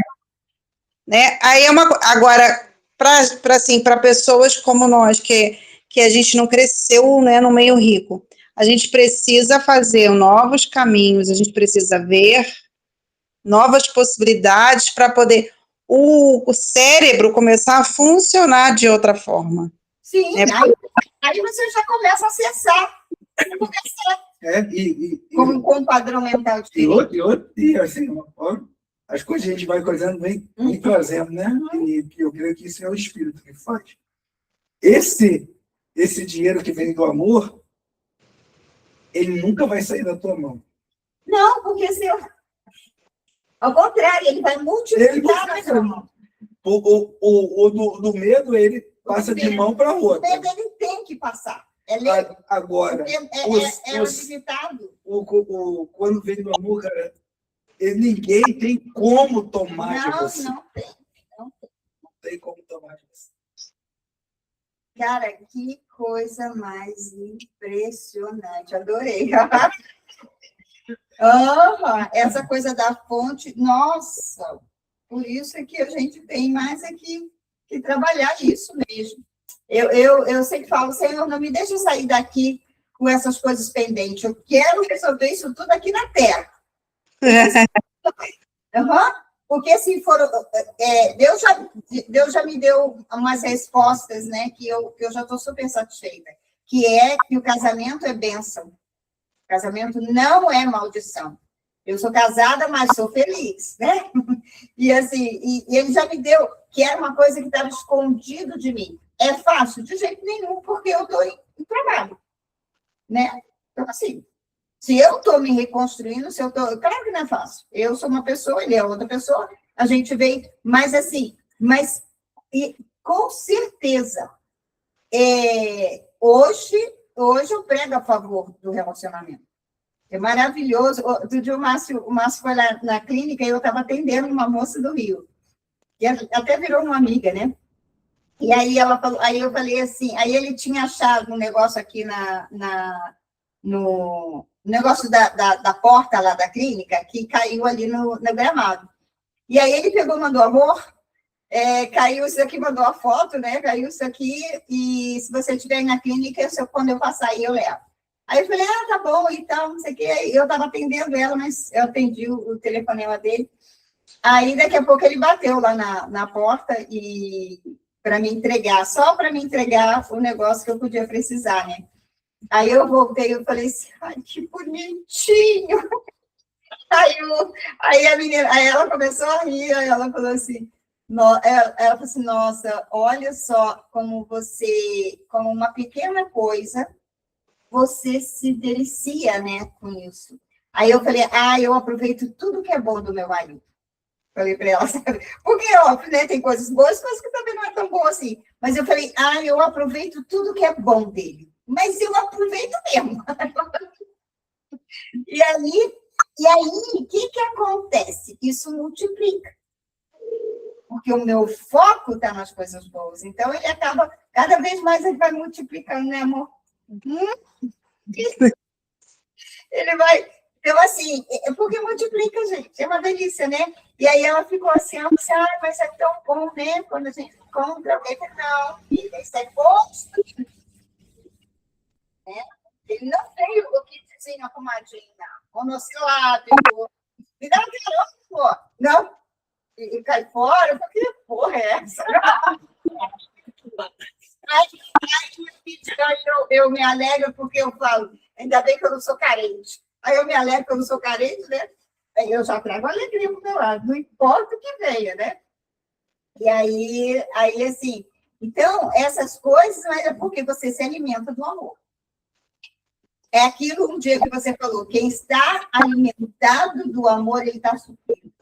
né? Aí agora, para pessoas como nós, que a gente não cresceu, né, no meio rico, a gente precisa fazer novos caminhos, a gente precisa ver novas possibilidades para poder o cérebro começar a funcionar de outra forma. Sim, né? Aí você já começa a acessar. Com um padrão mental diferente. E assim, as coisas a gente vai coisando, vem trazendo, né? E eu creio que isso é o Espírito que faz. Esse dinheiro que vem do amor, ele nunca vai sair da tua mão. Não, porque ao contrário, ele vai multiplicar na sua mão. Do medo, ele passa de mão para outra. O medo, ele tem que passar. Agora, é limitado. Quando vem do amor, cara, ninguém tem como tomar de você. Não tem. Não tem como tomar de você. Cara, que coisa mais impressionante. Adorei. Essa coisa da fonte, nossa, por isso é que a gente tem mais aqui que trabalhar isso mesmo. Eu sempre falo, Senhor, não me deixa sair daqui com essas coisas pendentes. Eu quero resolver isso tudo aqui na Terra. Porque se for... Deus já me deu umas respostas, né, que eu já estou super satisfeita, que é que o casamento é bênção. O casamento não é maldição. Eu sou casada, mas sou feliz, né? E assim, e ele já me deu, que era uma coisa que estava escondido de mim. É fácil? De jeito nenhum, porque eu estou em trabalho, né? Então, assim, se eu estou me reconstruindo, claro que não é fácil. Eu sou uma pessoa, ele é outra pessoa, a gente veio, mas assim, com certeza, hoje eu prego a favor do relacionamento. É maravilhoso. Outro dia o Márcio foi lá na clínica e eu estava atendendo uma moça do Rio. E até virou uma amiga, né? E aí ela falou, aí eu falei assim, aí ele tinha achado um negócio aqui no negócio da porta lá da clínica, que caiu ali no gramado. E aí ele pegou e mandou, amor, caiu isso aqui, mandou a foto, né? Caiu isso aqui, e se você estiver aí na clínica, quando eu passar aí, eu levo. Aí eu falei, tá bom, e tal, não sei o quê. Eu estava atendendo ela, mas eu atendi o telefonema dele. Aí, daqui a pouco, ele bateu lá na porta para me entregar, só para me entregar o negócio que eu podia precisar, né? Aí eu voltei, eu falei assim, ai, que bonitinho. Aí a menina, aí ela começou a rir, aí ela falou assim, ela falou assim, nossa, olha só como uma pequena coisa, você se delicia, né, com isso. Aí eu falei, eu aproveito tudo que é bom do meu marido. Falei para ela, sabe? Porque, óbvio, né, tem coisas boas, coisas que também não é tão bom assim. Mas eu falei, eu aproveito tudo que é bom dele. Mas eu aproveito mesmo. E aí, o que acontece? Isso multiplica. Porque o meu foco está nas coisas boas. Então, ele acaba, cada vez mais ele vai multiplicando, né, amor? Ele vai. Então, assim, porque multiplica, gente, é uma delícia, né? E aí ela ficou assim, mas é tão bom, né? Quando a gente encontra alguém, não, filha, isso é gosto. Né? Ele não veio o que dizia a comadinha, monossilábico, me dá um pô. Não, e cai fora, eu falei, que porra é essa? Aí eu me alegro porque eu falo, ainda bem que eu não sou carente. Aí eu me alegro que eu não sou carente, né? Aí eu já trago alegria para o meu lado, não importa o que venha, né? E aí assim, então, essas coisas, mas é porque você se alimenta do amor. É aquilo um dia que você falou, quem está alimentado do amor, ele está suprido.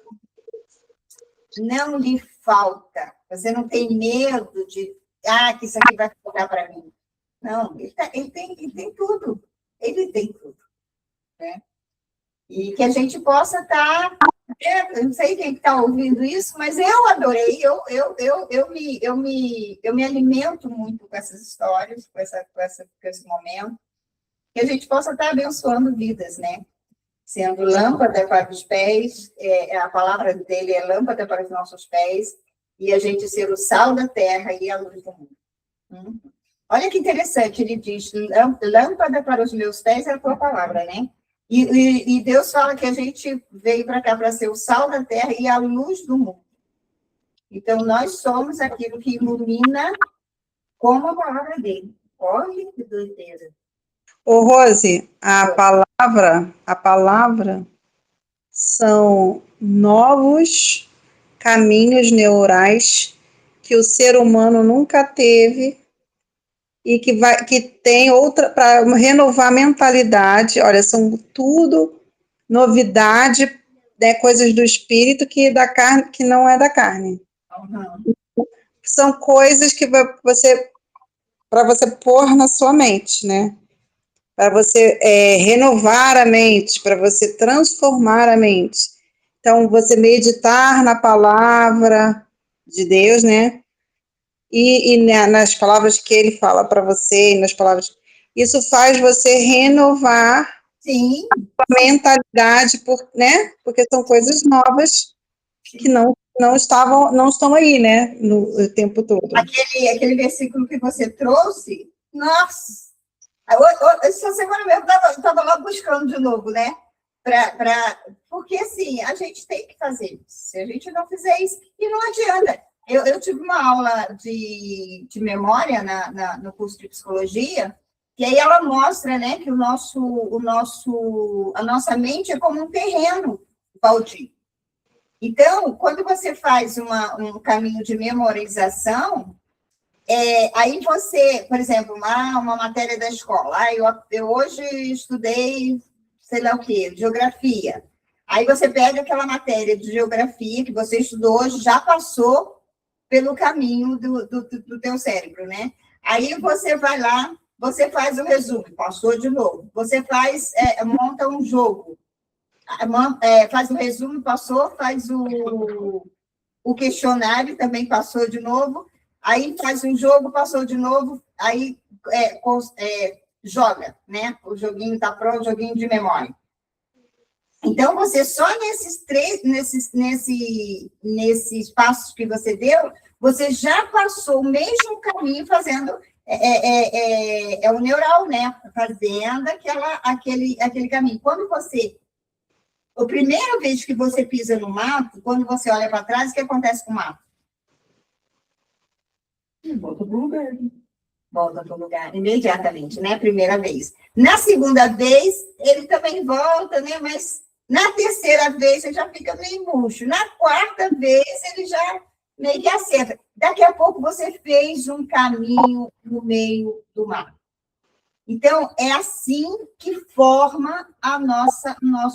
Não lhe falta. Você não tem medo de, que isso aqui vai faltar para mim. Não, ele tem tudo. Ele tem tudo. Né? E que a gente possa estar... eu não sei quem está ouvindo isso, mas eu adorei. Eu me alimento muito com essas histórias, com esse momento. Que a gente possa estar abençoando vidas, né? Sendo lâmpada para os pés, a palavra dele é lâmpada para os nossos pés, e a gente ser o sal da terra e a luz do mundo. Olha que interessante, ele diz, lâmpada para os meus pés é a tua palavra, né? E Deus fala que a gente veio para cá para ser o sal da terra e a luz do mundo. Então, nós somos aquilo que ilumina como a palavra dele. Olha que doideira. Ô, Rose, a palavra são novos caminhos neurais que o ser humano nunca teve e que tem outra para renovar a mentalidade. Olha, são tudo novidade, né, coisas do espírito que da carne, que não é da carne. Uhum. São coisas que para você pôr na sua mente, né? Para você renovar a mente, para você transformar a mente. Então, você meditar na palavra de Deus, né? E nas palavras que ele fala para você, nas palavras. Isso faz você renovar Sim. a mentalidade, né? Porque são coisas novas que não estão aí, né? No tempo todo. Aquele versículo que você trouxe, nossa! Essa semana mesmo eu estava lá buscando de novo, né? Porque, assim, a gente tem que fazer isso. Se a gente não fizer isso, e não adianta. Eu tive uma aula de memória no curso de psicologia, e aí ela mostra, né, que a nossa mente é como um terreno baldio. Então, quando você faz um caminho de memorização, aí você, por exemplo, uma matéria da escola, eu hoje estudei, sei lá o quê, geografia. Aí você pega aquela matéria de geografia que você estudou hoje, já passou pelo caminho do teu cérebro, né? Aí você vai lá, você faz o resumo, passou de novo. Você monta um jogo, faz o resumo, passou, faz o questionário, também passou de novo. Aí faz um jogo, passou de novo, aí joga, né? O joguinho está pronto, joguinho de memória. Então, você só nesses passos que você deu, você já passou o mesmo caminho fazendo o neural, né? Fazendo aquele caminho. Quando a primeira vez que você pisa no mato, quando você olha para trás, o que acontece com o mato? Volta para o lugar. Volta para o lugar, imediatamente, né? Primeira vez. Na segunda vez, ele também volta, né? Mas na terceira vez, ele já fica meio murcho. Na quarta vez, ele já meio que acerta. Daqui a pouco, você fez um caminho no meio do mar. Então, é assim que forma a nossa memória.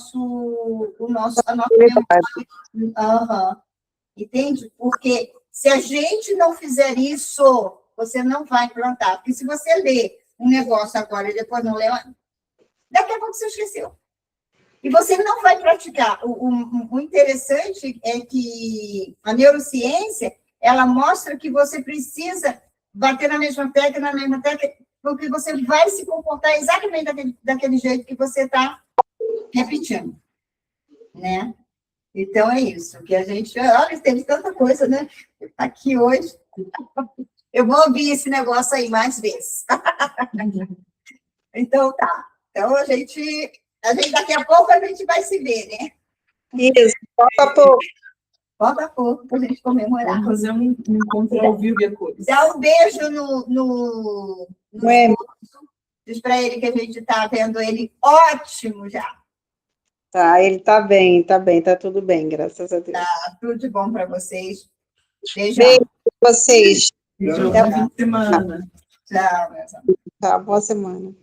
Uhum. Entende? Porque se a gente não fizer isso, você não vai implantar. Porque se você lê um negócio agora e depois não lê, daqui a pouco você esqueceu. E você não vai praticar. O interessante é que a neurociência, ela mostra que você precisa bater na mesma tecla, porque você vai se comportar exatamente daquele jeito que você está repetindo, né? Então, é isso, que a gente... Olha, teve tanta coisa, né? Aqui hoje. Eu vou ouvir esse negócio aí mais vezes. Então, tá. Então, a gente, daqui a pouco, a gente vai se ver, né? Isso, falta pouco. Falta pouco para a gente comemorar. Vamos fazer um encontro ao vivo e a cores. Dá um beijo no esposo. Diz para ele que a gente está vendo ele ótimo já. Tá, ele tá bem, tá tudo bem, graças a Deus. Tá, tudo de bom para vocês. Beijão. Beijo pra vocês. Bom fim de semana. Tchau, meus amores. Tá, boa semana.